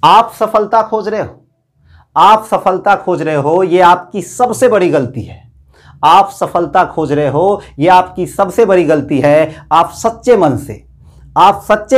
आप सफलता खोज रहे हो, आप सफलता खोज रहे हो, ये आपकी सबसे बड़ी गलती है। आप सफलता खोज रहे हो, ये आपकी सबसे बड़ी गलती है। आप सच्चे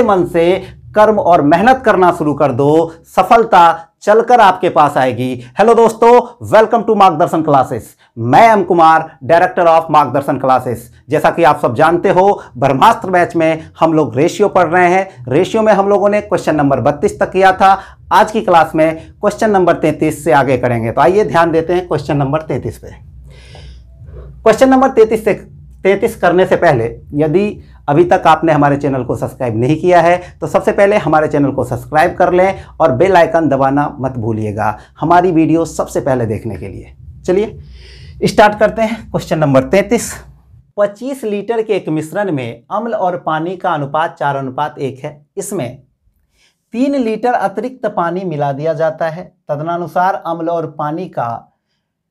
मन से कर्म और मेहनत करना शुरू कर दो, सफलता चलकर आपके पास आएगी। हेलो दोस्तों, वेलकम टू मार्गदर्शन क्लासेस। मैं एम कुमार, डायरेक्टर ऑफ मार्गदर्शन क्लासेस। जैसा कि आप सब जानते हो, ब्रह्मास्त्र बैच में हम लोग रेशियो पढ़ रहे हैं। रेशियो में हम लोगों ने क्वेश्चन नंबर 32 तक किया था। आज की क्लास में क्वेश्चन नंबर 33 से आगे करेंगे। तो आइए ध्यान देते हैं क्वेश्चन नंबर 33 पे। क्वेश्चन नंबर 33 करने से पहले, यदि अभी तक आपने हमारे चैनल को सब्सक्राइब नहीं किया है तो सबसे पहले हमारे चैनल को सब्सक्राइब कर लें और बेल आइकन दबाना मत भूलिएगा हमारी वीडियो सबसे पहले देखने के लिए। चलिए स्टार्ट करते हैं। Question number 33। 25 लीटर के एक मिश्रण में अम्ल और पानी का अनुपात 4:1 है। इसमें 3 लीटर अतिरिक्त पानी मिला दिया जाता है। तदनुसार अम्ल और पानी का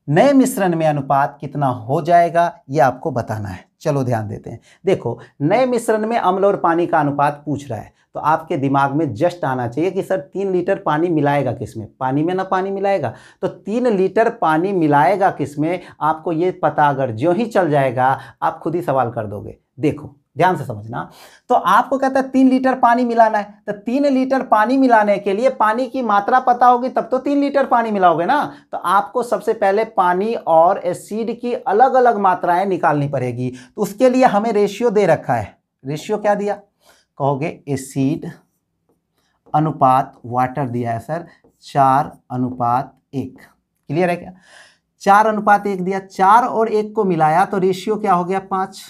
नए मिश्रण में अनुपात कितना हो जाएगा, ये आपको बताना है। चलो ध्यान देते हैं। देखो, नए मिश्रण में अम्ल और पानी का अनुपात पूछ रहा है तो आपके दिमाग में जस्ट आना चाहिए कि सर 3 लीटर पानी मिलाएगा किसमें? पानी में ना पानी मिलाएगा, तो 3 लीटर पानी मिलाएगा किसमें? आपको ये पता अगर ज्यों ही चल जाएगा, आप खुद ही सवाल कर दोगे। देखो ध्यान से समझना। तो आपको कहता है 3 लीटर पानी मिलाना है, तो 3 लीटर पानी मिलाने के लिए पानी की मात्रा पता होगी तब तो 3 लीटर पानी मिलाओगे ना। तो आपको सबसे पहले पानी और एसिड की अलग अलग मात्राएं निकालनी पड़ेगी। तो उसके लिए हमें रेशियो दे रखा है। रेशियो क्या दिया? कहोगे एसिड अनुपात वाटर दिया है सर 4:1। क्लियर है क्या? 4:1 दिया। 4 और 1 को मिलाया तो रेशियो क्या हो गया? 5।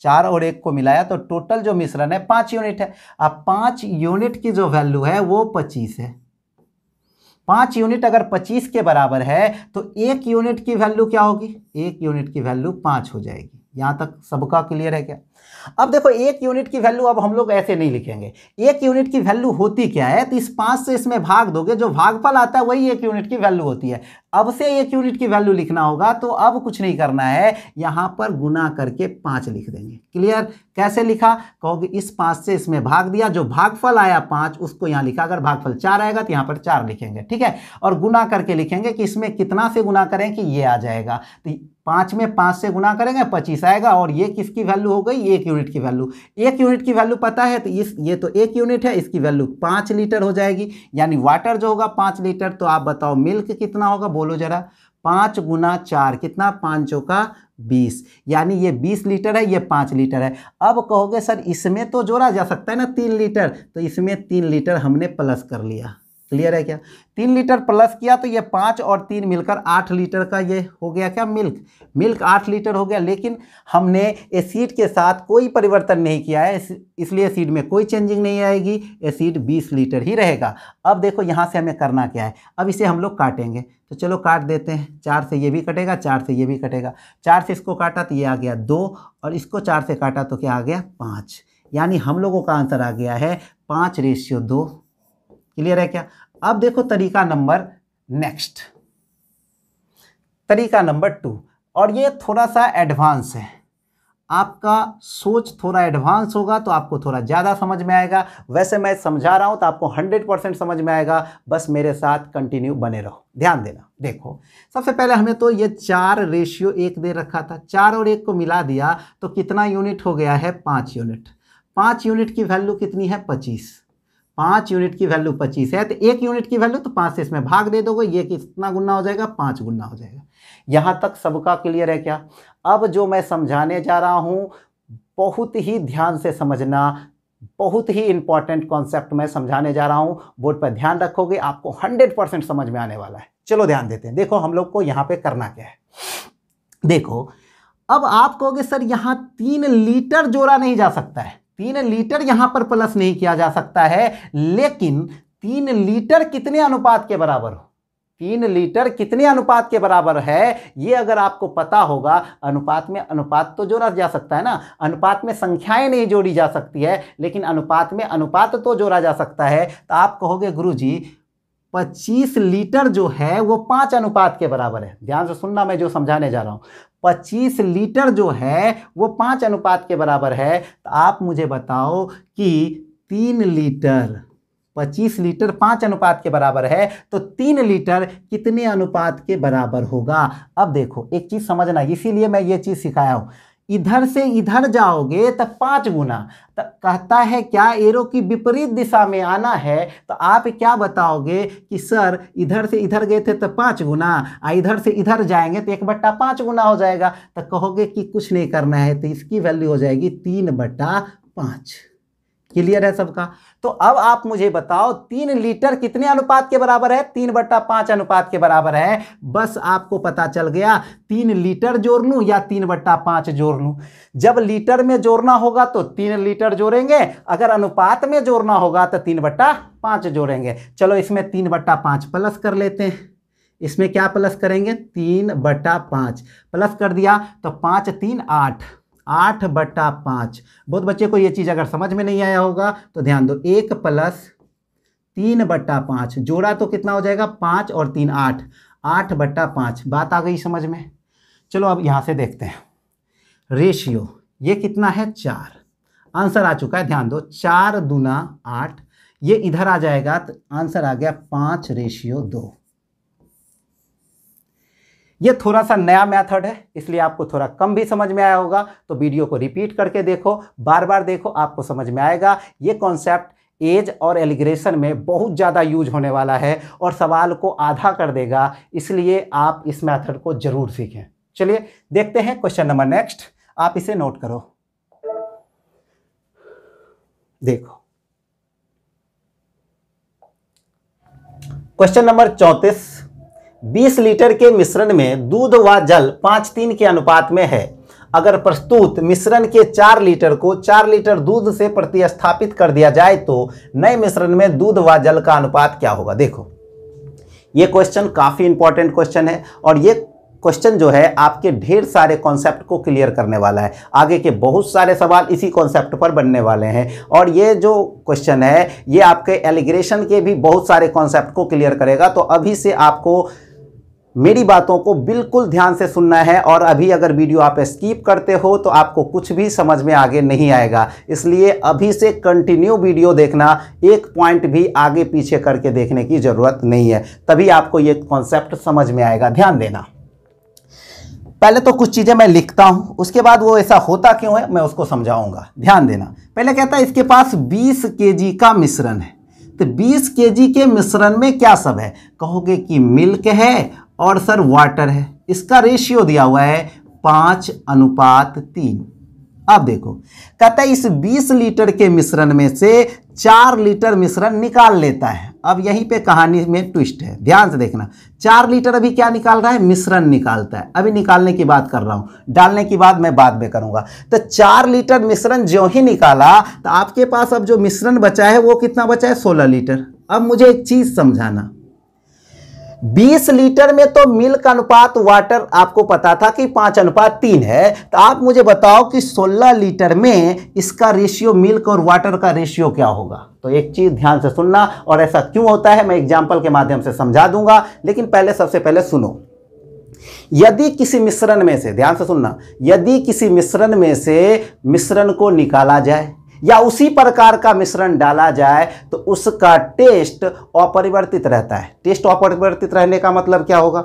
4 और 1 को मिलाया तो टोटल जो मिश्रण है 5 यूनिट है। अब 5 यूनिट की जो वैल्यू है वो 25 है। 5 यूनिट अगर 25 के बराबर है तो 1 यूनिट की वैल्यू क्या होगी? 1 यूनिट की वैल्यू 5 हो जाएगी। यहां तक सबका क्लियर है क्या? अब देखो 1 यूनिट की वैल्यू अब हम लोग ऐसे नहीं लिखेंगे। 1 यूनिट की वैल्यू होती क्या है? तो इस 5 से इसमें भाग दोगे, जो भागफल आता है वही 1 यूनिट की वैल्यू होती है। अब से 1 यूनिट की वैल्यू लिखना होगा तो अब कुछ नहीं करना है, यहां पर गुना करके 5 लिख देंगे। क्लियर? कैसे लिखा? कहोगे इस 5 से इसमें भाग दिया, जो भागफल आया 5 उसको यहां लिखा। अगर भागफल 4 आएगा तो यहां पर 4 लिखेंगे, ठीक है। और गुना करके लिखेंगे कि इसमें कितना से गुना करें कि ये आ जाएगा। तो 5 में 5 से गुना करेंगे 25 आएगा। और ये किसकी वैल्यू हो गई? 1 यूनिट की वैल्यू। 1 यूनिट की वैल्यू पता है तो ये तो 1 यूनिट है, इसकी वैल्यू 5 लीटर हो जाएगी। यानी वाटर जो होगा 5 लीटर। तो आप बताओ मिल्क कितना होगा? बोलो जरा। 5 गुना 4 कितना? 5 चौका 20। यानी ये 20 लीटर है, ये 5 लीटर है। अब कहोगे सर इसमें तो जोड़ा जा सकता है ना 3 लीटर, तो इसमें 3 लीटर हमने प्लस कर लिया। क्लियर है क्या? 3 लीटर प्लस किया तो ये 5 और 3 मिलकर 8 लीटर का ये हो गया क्या? मिल्क 8 लीटर हो गया। लेकिन हमने एसिड के साथ कोई परिवर्तन नहीं किया है, इसलिए एसिड में कोई चेंजिंग नहीं आएगी। एसिड 20 लीटर ही रहेगा। अब देखो यहाँ से हमें करना क्या है? अब इसे हम लोग काटेंगे, तो चलो काट देते हैं। 4 से ये भी कटेगा, 4 से ये भी कटेगा। 4 से इसको काटा तो ये आ गया 2, और इसको 4 से काटा तो क्या आ गया? 5। यानी हम लोगों का आंसर आ गया है 5:2। क्लियर है क्या? अब देखो तरीका नंबर नेक्स्ट, तरीका नंबर 2, और ये थोड़ा सा एडवांस है। आपका सोच थोड़ा एडवांस होगा तो आपको थोड़ा ज़्यादा समझ में आएगा। वैसे मैं समझा रहा हूं तो आपको 100% समझ में आएगा। बस मेरे साथ कंटिन्यू बने रहो, ध्यान देना। देखो सबसे पहले हमें तो ये 4:1 दे रखा था। 4 और 1 को मिला दिया तो कितना यूनिट हो गया है? 5 यूनिट। 5 यूनिट की वैल्यू कितनी है? 25। 5 यूनिट की वैल्यू 25 है तो 1 यूनिट की वैल्यू तो 5 से इसमें भाग दे दोगे। ये कितना गुना हो जाएगा? 5 गुना हो जाएगा। यहां तक सबका क्लियर है क्या? अब जो मैं समझाने जा रहा हूं बहुत ही ध्यान से समझना, बहुत ही इंपॉर्टेंट कॉन्सेप्ट मैं समझाने जा रहा हूं। बोर्ड पर ध्यान रखोगे, आपको 100% समझ में आने वाला है। चलो ध्यान देते हैं। देखो हम लोग को यहां पे करना क्या है। देखो अब आप कहोगे सर यहां 3 लीटर जोड़ा नहीं जा सकता है, 3 लीटर यहां पर प्लस नहीं किया जा सकता है। लेकिन 3 लीटर कितने अनुपात के बराबर हो? 3 लीटर कितने अनुपात के बराबर है ये अगर आपको पता होगा। अनुपात में अनुपात तो जोड़ा जा सकता है ना, अनुपात में संख्याएं नहीं जोड़ी जा सकती है, लेकिन अनुपात में अनुपात तो जोड़ा जा सकता है। तो आप कहोगे गुरुजी 25 लीटर जो है वो 5 अनुपात के बराबर है। ध्यान से सुनना, मैं जो समझाने जा रहा हूं। 25 लीटर जो है वो 5 अनुपात के बराबर है। तो आप मुझे बताओ कि 3 लीटर 25 लीटर 5 अनुपात के बराबर है, तो 3 लीटर कितने अनुपात के बराबर होगा। अब देखो एक चीज समझना, इसीलिए मैं ये चीज सिखाया हूं, इधर से इधर जाओगे तो 5 गुना, तो कहता है क्या एरो की विपरीत दिशा में आना है, तो आप क्या बताओगे कि सर इधर से इधर गए थे तो 5 गुना, इधर से इधर जाएंगे तो 1/5 गुना हो जाएगा। तो कहोगे कि कुछ नहीं करना है, तो इसकी वैल्यू हो जाएगी 3/5। क्लियर है सबका। तो अब आप मुझे बताओ 3 लीटर कितने अनुपात के बराबर है, 3/5 अनुपात के बराबर है। बस आपको पता चल गया 3 लीटर जोड़ लूं या 3/5 जोड़ लूं। जब लीटर में जोड़ना होगा तो 3 लीटर जोड़ेंगे, अगर अनुपात में जोड़ना होगा तो 3/5 जोड़ेंगे। चलो इसमें 3/5 प्लस कर लेते हैं। इसमें क्या प्लस करेंगे, 3/5 प्लस कर दिया तो 5 3 8, 8/5। बहुत बच्चे को ये चीज़ अगर समझ में नहीं आया होगा तो ध्यान दो, 1 + 3/5 जोड़ा तो कितना हो जाएगा, 5 और 3 8, 8/5। बात आ गई समझ में। चलो अब यहाँ से देखते हैं रेशियो, ये कितना है 4, आंसर आ चुका है। ध्यान दो 4 दूना 8, ये इधर आ जाएगा तो आंसर आ गया 5:2। ये थोड़ा सा नया मेथड है, इसलिए आपको थोड़ा कम भी समझ में आया होगा, तो वीडियो को रिपीट करके देखो, बार बार देखो, आपको समझ में आएगा। ये कॉन्सेप्ट एज और एलिग्रेशन में बहुत ज़्यादा यूज होने वाला है और सवाल को आधा कर देगा, इसलिए आप इस मेथड को जरूर सीखें। चलिए देखते हैं क्वेश्चन नंबर नेक्स्ट, आप इसे नोट करो। देखो क्वेश्चन नंबर 34, 20 लीटर के मिश्रण में दूध व जल 5:3 के अनुपात में है। अगर प्रस्तुत मिश्रण के 4 लीटर को 4 लीटर दूध से प्रतिस्थापित कर दिया जाए तो नए मिश्रण में दूध व जल का अनुपात क्या होगा। देखो ये क्वेश्चन काफी इंपॉर्टेंट क्वेश्चन है और ये क्वेश्चन जो है आपके ढेर सारे कॉन्सेप्ट को क्लियर करने वाला है। आगे के बहुत सारे सवाल इसी कॉन्सेप्ट पर बनने वाले हैं और ये जो क्वेश्चन है ये आपके एलिग्रेशन के भी बहुत सारे कॉन्सेप्ट को क्लियर करेगा। तो अभी से आपको मेरी बातों को बिल्कुल ध्यान से सुनना है और अभी अगर वीडियो आप स्किप करते हो तो आपको कुछ भी समझ में आगे नहीं आएगा, इसलिए अभी से कंटिन्यू वीडियो देखना, एक पॉइंट भी आगे पीछे करके देखने की ज़रूरत नहीं है, तभी आपको ये कॉन्सेप्ट समझ में आएगा। ध्यान देना, पहले तो कुछ चीज़ें मैं लिखता हूं, उसके बाद वो ऐसा होता क्यों है मैं उसको समझाऊंगा। ध्यान देना, पहले कहता है इसके पास 20 kg का मिश्रण है, तो 20 kg के मिश्रण में क्या सब है, कहोगे कि मिल्क है और सर वाटर है। इसका रेशियो दिया हुआ है 5:3। अब देखो कहता है इस 20 लीटर के मिश्रण में से 4 लीटर मिश्रण निकाल लेता है। अब यहीं पे कहानी में ट्विस्ट है, ध्यान से देखना। 4 लीटर अभी क्या निकाल रहा है, मिश्रण निकालता है। अभी निकालने की बात कर रहा हूं, डालने की बात मैं बाद में करूंगा। तो 4 लीटर मिश्रण ज्यों ही निकाला तो आपके पास अब जो मिश्रण बचा है वो कितना बचा है, 16 लीटर। अब मुझे एक चीज समझाना, 20 लीटर में तो मिल्क अनुपात वाटर आपको पता था कि 5:3 है, तो आप मुझे बताओ कि 16 लीटर में इसका रेशियो मिल्क और वाटर का रेशियो क्या होगा। तो एक चीज ध्यान से सुनना, और ऐसा क्यों होता है मैं एग्जांपल के माध्यम से समझा दूंगा, लेकिन पहले सबसे पहले सुनो। यदि किसी मिश्रण में से, ध्यान से सुनना, यदि किसी मिश्रण में से मिश्रण को निकाला जाए या उसी प्रकार का मिश्रण डाला जाए तो उसका टेस्ट अपरिवर्तित रहता है। टेस्ट अपरिवर्तित रहने का मतलब क्या होगा,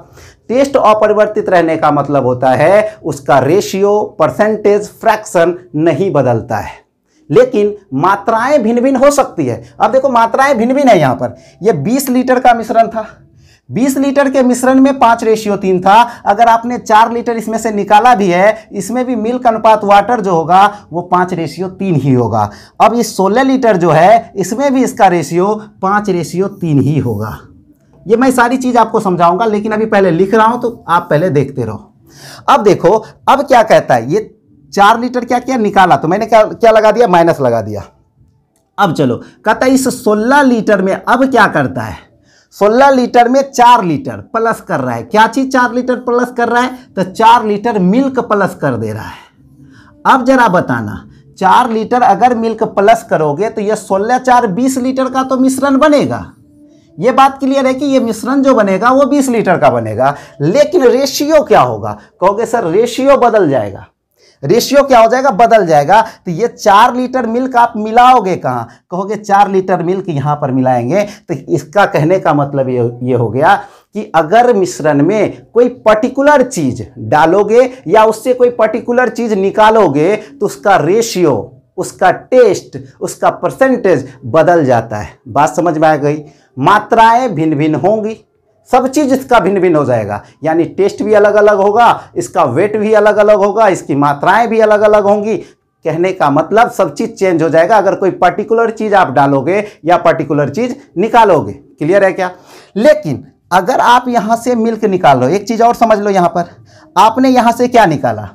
टेस्ट अपरिवर्तित रहने का मतलब होता है उसका रेशियो, परसेंटेज, फ्रैक्शन नहीं बदलता है, लेकिन मात्राएं भिन्न भिन्न हो सकती है। अब देखो मात्राएं भिन्न भिन्न है। यहां पर ये 20 लीटर का मिश्रण था, 20 लीटर के मिश्रण में 5:3 था। अगर आपने 4 लीटर इसमें से निकाला भी है, इसमें भी मिल्क अनुपात वाटर जो होगा वो 5:3 ही होगा। अब ये 16 लीटर जो है इसमें भी इसका रेशियो 5:3 ही होगा। ये मैं सारी चीज आपको समझाऊंगा, लेकिन अभी पहले लिख रहा हूं तो आप पहले देखते रहो। अब देखो अब क्या कहता है, ये 4 लीटर क्या किया, निकाला, तो मैंने क्या लगा दिया, माइनस लगा दिया। अब चलो कहता है इस 16 लीटर में अब क्या करता है, 16 लीटर में 4 लीटर प्लस कर रहा है। क्या चीज 4 लीटर प्लस कर रहा है, तो 4 लीटर मिल्क प्लस कर दे रहा है। अब जरा बताना, 4 लीटर अगर मिल्क प्लस करोगे तो ये 16 4 20 लीटर का तो मिश्रण बनेगा। ये बात क्लियर है कि ये मिश्रण जो बनेगा वो 20 लीटर का बनेगा, लेकिन रेशियो क्या होगा, कहोगे सर रेशियो बदल जाएगा। रेशियो क्या हो जाएगा, बदल जाएगा। तो ये 4 लीटर मिल्क आप मिलाओगे कहाँ, कहोगे 4 लीटर मिल्क यहाँ पर मिलाएंगे। तो इसका कहने का मतलब ये हो गया कि अगर मिश्रण में कोई पर्टिकुलर चीज डालोगे या उससे कोई पर्टिकुलर चीज निकालोगे तो उसका रेशियो, उसका टेस्ट, उसका परसेंटेज बदल जाता है। बात समझ में आ गई। मात्राएं भिन्न भिन्न होंगी, सब चीज इसका भिन्न भिन्न हो जाएगा, यानी टेस्ट भी अलग अलग होगा, इसका वेट भी अलग अलग होगा, इसकी मात्राएं भी अलग अलग होंगी। कहने का मतलब सब चीज चेंज हो जाएगा अगर कोई पर्टिकुलर चीज आप डालोगे या पर्टिकुलर चीज निकालोगे। क्लियर है क्या। लेकिन अगर आप यहां से मिल्क निकाल लो, एक चीज और समझ लो, यहां पर आपने यहां से क्या निकाला,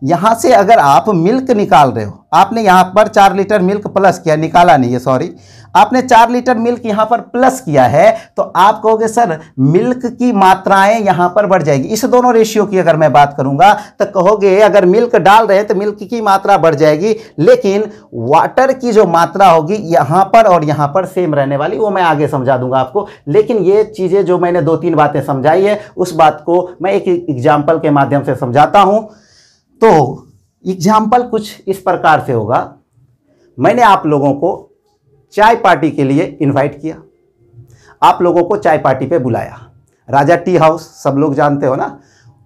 यहां से अगर आप मिल्क निकाल रहे हो, आपने यहां पर 4 लीटर मिल्क प्लस किया, निकाला नहीं है सॉरी, आपने 4 लीटर मिल्क यहां पर प्लस किया है, तो आप कहोगे सर मिल्क की मात्राएं यहां पर बढ़ जाएगी। इस दोनों रेशियो की अगर मैं बात करूंगा तो कहोगे अगर मिल्क डाल रहे हैं तो मिल्क की मात्रा बढ़ जाएगी, लेकिन वाटर की जो मात्रा होगी यहां पर और यहां पर सेम रहने वाली, वो मैं आगे समझा दूंगा आपको। लेकिन ये चीजें जो मैंने 2-3 बातें समझाई है उस बात को मैं एक एग्जाम्पल के माध्यम से समझाता हूं। तो एग्जाम्पल कुछ इस प्रकार से होगा। मैंने आप लोगों को चाय पार्टी के लिए इनवाइट किया, आप लोगों को चाय पार्टी पे बुलाया, राजा टी हाउस सब लोग जानते हो ना।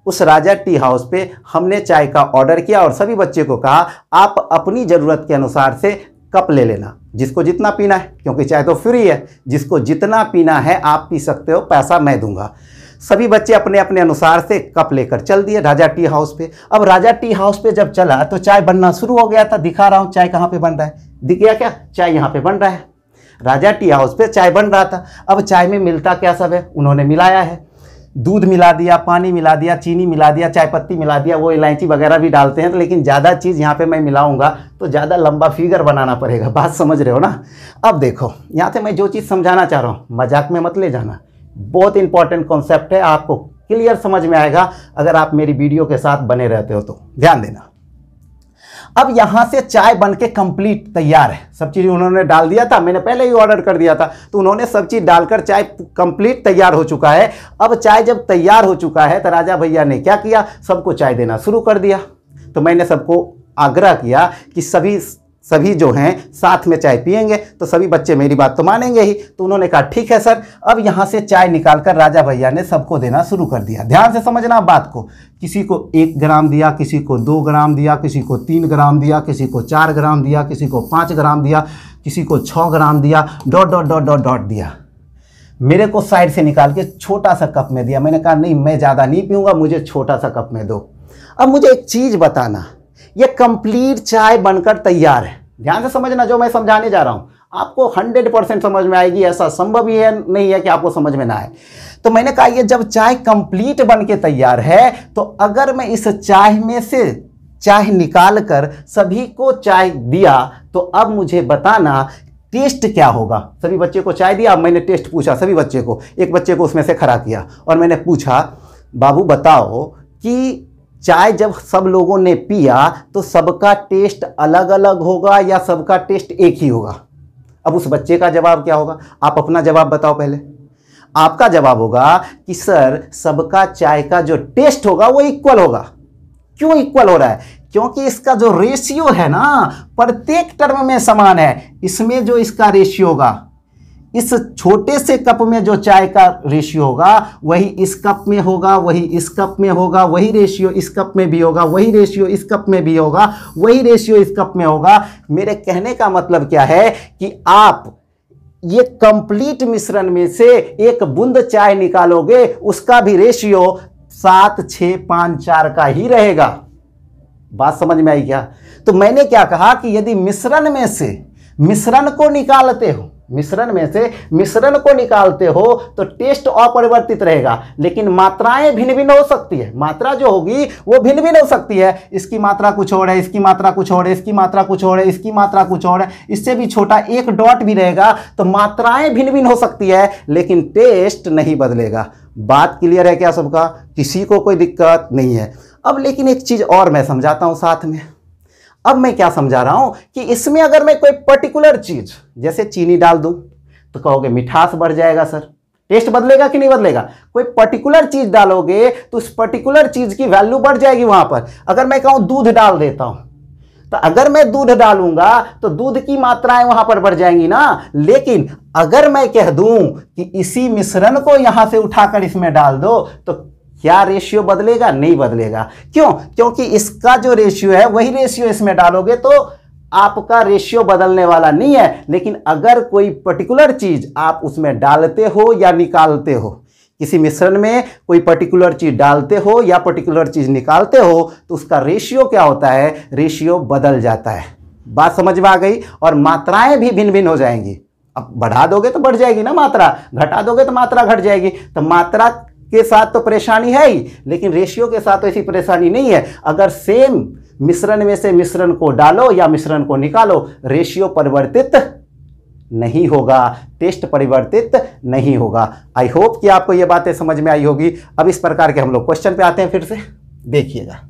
उस राजा टी हाउस पे हमने चाय का ऑर्डर किया और सभी बच्चे को कहा आप अपनी ज़रूरत के अनुसार से कप ले लेना, जिसको जितना पीना है, क्योंकि चाय तो फ्री है, जिसको जितना पीना है आप पी सकते हो, पैसा मैं दूंगा। सभी बच्चे अपने अपने अनुसार से कप लेकर चल दिए राजा टी हाउस पे। अब राजा टी हाउस पे जब चला तो चाय बनना शुरू हो गया था। दिखा रहा हूँ चाय कहाँ पे बन रहा है, दिख गया क्या, चाय यहाँ पे बन रहा है, राजा टी हाउस पे चाय बन रहा था। अब चाय में मिलता क्या सब है, उन्होंने मिलाया है, दूध मिला दिया, पानी मिला दिया, चीनी मिला दिया, चाय पत्ती मिला दिया, वो इलायची वगैरह भी डालते हैं, तो लेकिन ज़्यादा चीज़ यहाँ पे मैं मिलाऊंगा तो ज़्यादा लंबा फिगर बनाना पड़ेगा। बात समझ रहे हो ना। अब देखो यहाँ से मैं जो चीज़ समझाना चाह रहा हूँ मजाक में मत ले जाना, बहुत इंपॉर्टेंट कॉन्सेप्ट है, आपको क्लियर समझ में आएगा अगर आप मेरी वीडियो के साथ बने रहते हो तो ध्यान देना। अब यहां से चाय बनके कंप्लीट तैयार है, सब चीज उन्होंने डाल दिया था, मैंने पहले ही ऑर्डर कर दिया था, तो उन्होंने सब चीज डालकर चाय कंप्लीट तैयार हो चुका है। अब चाय जब तैयार हो चुका है तो राजा भैया ने क्या किया, सबको चाय देना शुरू कर दिया। तो मैंने सबको आग्रह किया कि सभी जो हैं साथ में चाय पिएंगे, तो सभी बच्चे मेरी बात तो मानेंगे ही। तो उन्होंने कहा ठीक है सर। अब यहाँ से चाय निकालकर राजा भैया ने सबको देना शुरू कर दिया। ध्यान से समझना बात को, किसी को 1 ग्राम दिया, किसी को 2 ग्राम दिया, किसी को 3 ग्राम दिया, किसी को 4 ग्राम दिया, किसी को 5 ग्राम दिया, किसी को 6 ग्राम दिया, dot dot dot dot dot दिया। मेरे को साइड से निकाल के छोटा सा कप में दिया। मैंने कहा नहीं मैं ज़्यादा नहीं पीऊँगा, मुझे छोटा सा कप में दो। अब मुझे एक चीज़ बताना, ये कंप्लीट चाय बनकर तैयार है। ध्यान से समझना जो मैं समझाने जा रहा हूं आपको 100% समझ में आएगी, ऐसा संभव ही है नहीं है कि आपको समझ में ना आए। तो मैंने कहा ये जब चाय कंप्लीट बन के तैयार है तो अगर मैं इस चाय में से चाय निकाल कर सभी को चाय दिया तो अब मुझे बताना टेस्ट क्या होगा। सभी बच्चे को चाय दिया, अब मैंने टेस्ट पूछा सभी बच्चे को, एक बच्चे को उसमें से खड़ा किया और मैंने पूछा बाबू बताओ कि चाय जब सब लोगों ने पिया तो सबका टेस्ट अलग अलग होगा या सबका टेस्ट एक ही होगा। अब उस बच्चे का जवाब क्या होगा, आप अपना जवाब बताओ पहले। आपका जवाब होगा कि सर सबका चाय का जो टेस्ट होगा वो इक्वल होगा। क्यों इक्वल हो रहा है, क्योंकि इसका जो रेशियो है ना प्रत्येक टर्म में समान है। इसमें जो इसका रेशियो होगा, इस छोटे से कप में जो चाय का रेशियो होगा वही इस कप में होगा, वही इस कप में होगा, वही रेशियो इस कप में भी होगा, वही रेशियो इस कप में भी होगा, वही रेशियो इस कप में होगा। मेरे कहने का मतलब क्या है कि आप ये कंप्लीट मिश्रण में से एक बूंद चाय निकालोगे उसका भी रेशियो 7, 6, 5, 4 का ही रहेगा। बात समझ में आई क्या। तो मैंने क्या कहा कि यदि मिश्रण में से मिश्रण को निकालते हो, मिश्रण में से मिश्रण को निकालते हो तो टेस्ट अपरिवर्तित रहेगा, लेकिन मात्राएं भिन्न भिन्न हो सकती है। मात्रा जो होगी वो भिन्न भिन्न हो सकती है, इसकी मात्रा कुछ और है, इसकी मात्रा कुछ और है, इसकी मात्रा कुछ और है, इसकी मात्रा कुछ और है, इससे भी छोटा एक डॉट भी रहेगा। तो मात्राएं भिन्न भिन्न हो सकती है लेकिन टेस्ट नहीं बदलेगा। बात क्लियर है क्या सबका, किसी को कोई दिक्कत नहीं है। अब लेकिन एक चीज और मैं समझाता हूं साथ में। अब मैं क्या समझा रहा हूं कि इसमें अगर मैं कोई पर्टिकुलर चीज जैसे चीनी डाल दूं तो कहोगे मिठास बढ़ जाएगा सर, टेस्ट बदलेगा कि नहीं बदलेगा? कोई पर्टिकुलर चीज डालोगे तो उस पर्टिकुलर चीज की वैल्यू बढ़ जाएगी वहां पर। अगर मैं कहूं दूध डाल देता हूं, तो अगर मैं दूध डालूंगा तो दूध की मात्राएं वहां पर बढ़ जाएंगी ना। लेकिन अगर मैं कह दूं कि इसी मिश्रण को यहां से उठाकर इसमें डाल दो, तो क्या रेशियो बदलेगा? नहीं बदलेगा। क्यों? क्योंकि इसका जो रेशियो है वही रेशियो इसमें डालोगे तो आपका रेशियो बदलने वाला नहीं है। लेकिन अगर कोई पर्टिकुलर चीज आप उसमें डालते हो या निकालते हो, किसी मिश्रण में कोई पर्टिकुलर चीज डालते हो या पर्टिकुलर चीज निकालते हो, तो उसका रेशियो क्या होता है? रेशियो बदल जाता है। बात समझ में आ गई? और मात्राएं भी भिन्न भिन्न हो जाएंगी। अब बढ़ा दोगे तो बढ़ जाएगी ना मात्रा, घटा दोगे तो मात्रा घट जाएगी। तो मात्रा के साथ तो परेशानी है ही, लेकिन रेशियो के साथ तो ऐसी परेशानी नहीं है। अगर सेम मिश्रण में से मिश्रण को डालो या मिश्रण को निकालो, रेशियो परिवर्तित नहीं होगा, टेस्ट परिवर्तित नहीं होगा। आई होप कि आपको ये बातें समझ में आई होगी। अब इस प्रकार के हम लोग क्वेश्चन पे आते हैं फिर से। देखिएगा,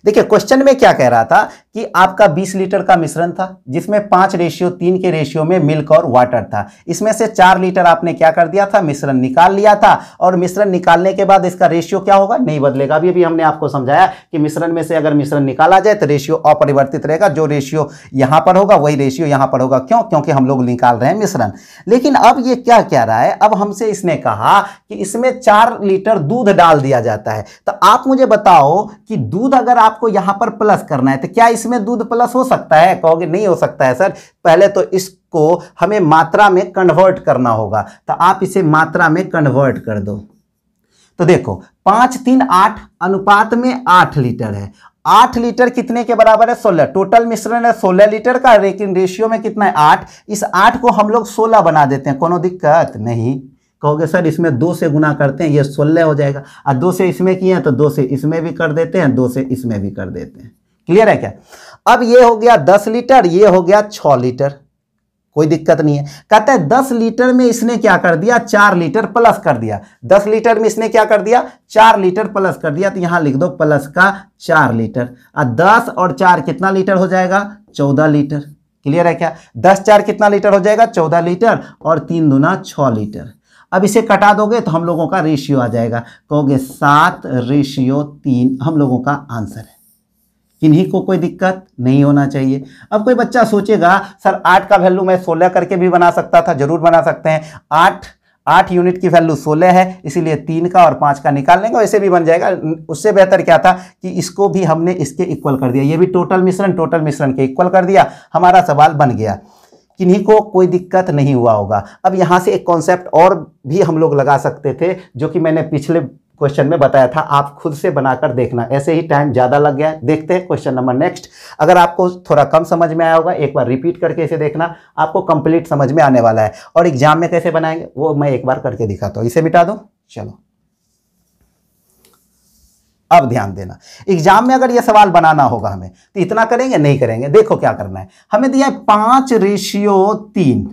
देखिए क्वेश्चन में क्या कह रहा था कि आपका 20 लीटर का मिश्रण था जिसमें 5:3 के रेशियो में मिल्क और वाटर था। इसमें से 4 लीटर आपने क्या कर दिया था? मिश्रण निकाल लिया था। और मिश्रण निकालने के बाद इसका रेशियो क्या होगा? नहीं बदलेगा। अभी हमने आपको समझाया कि मिश्रण में से अगर मिश्रण निकाला जाए तो रेशियो अपरिवर्तित रहेगा। जो रेशियो यहां पर होगा वही रेशियो यहां पर होगा। क्यों? क्योंकि हम लोग निकाल रहे हैं मिश्रण। लेकिन अब ये क्या कह रहा है? अब हमसे इसने कहा कि इसमें 4 लीटर दूध डाल दिया जाता है। तो आप मुझे बताओ कि दूध अगर आपको यहां पर प्लस करना है तो क्या इसमें दूध प्लस हो सकता है? कहोगे नहीं हो सकता है सर, पहले तो इसको हमें मात्रा में कन्वर्ट करना होगा। तो आप इसे मात्रा में कन्वर्ट कर दो। तो देखो 5, 3, 8 अनुपात में 8 लीटर है। 8 लीटर कितने के बराबर है? 16। टोटल मिश्रण है 16 लीटर का, लेकिन रेशियो में कितना है? 8। इस 8 को हम लोग 16 बना देते हैं, कोनो दिक्कत नहीं। कहोगे सर इसमें 2 से गुना करते हैं, ये 16 हो जाएगा। और 2 से इसमें किए हैं तो 2 से इसमें भी कर देते हैं, 2 से इसमें भी कर देते हैं। क्लियर है क्या? अब ये हो गया 10 लीटर, ये हो गया 6 लीटर, कोई दिक्कत नहीं है। कहते हैं 10 लीटर में इसने क्या कर दिया? 4 लीटर प्लस कर दिया। 10 लीटर में इसने क्या कर दिया? 4 लीटर प्लस कर दिया। तो यहां लिख दो प्लस का 4 लीटर। और 10 और 4 कितना लीटर हो जाएगा? 14 लीटर। क्लियर है क्या? 10, 4 कितना लीटर हो जाएगा? 14 लीटर। और 3 दूना 6 लीटर। अब इसे कटा दोगे तो हम लोगों का रेशियो आ जाएगा। कहोगे 7:3 हम लोगों का आंसर है। किन्हीं को कोई दिक्कत नहीं होना चाहिए। अब कोई बच्चा सोचेगा सर 8 का वैल्यू मैं 16 करके भी बना सकता था। जरूर बना सकते हैं। 8 यूनिट की वैल्यू 16 है, इसीलिए 3 का और 5 का निकाल लेंगे, वैसे भी बन जाएगा। उससे बेहतर क्या था कि इसको भी हमने इसके इक्वल कर दिया। ये भी टोटल मिश्रण के इक्वल कर दिया, हमारा सवाल बन गया। किन्हीं को कोई दिक्कत नहीं हुआ होगा। अब यहाँ से एक कॉन्सेप्ट और भी हम लोग लगा सकते थे, जो कि मैंने पिछले क्वेश्चन में बताया था। आप खुद से बनाकर देखना, ऐसे ही टाइम ज़्यादा लग गया है। देखते हैं क्वेश्चन नंबर नेक्स्ट। अगर आपको थोड़ा कम समझ में आया होगा, एक बार रिपीट करके इसे देखना, आपको कंप्लीट समझ में आने वाला है। और एग्जाम में कैसे बनाएंगे वो मैं एक बार करके दिखाता हूँ। इसे मिटा दो। चलो अब ध्यान देना, एग्जाम में अगर यह सवाल बनाना होगा हमें तो इतना करेंगे? नहीं करेंगे। देखो क्या करना है, हमें दिया है 5:3।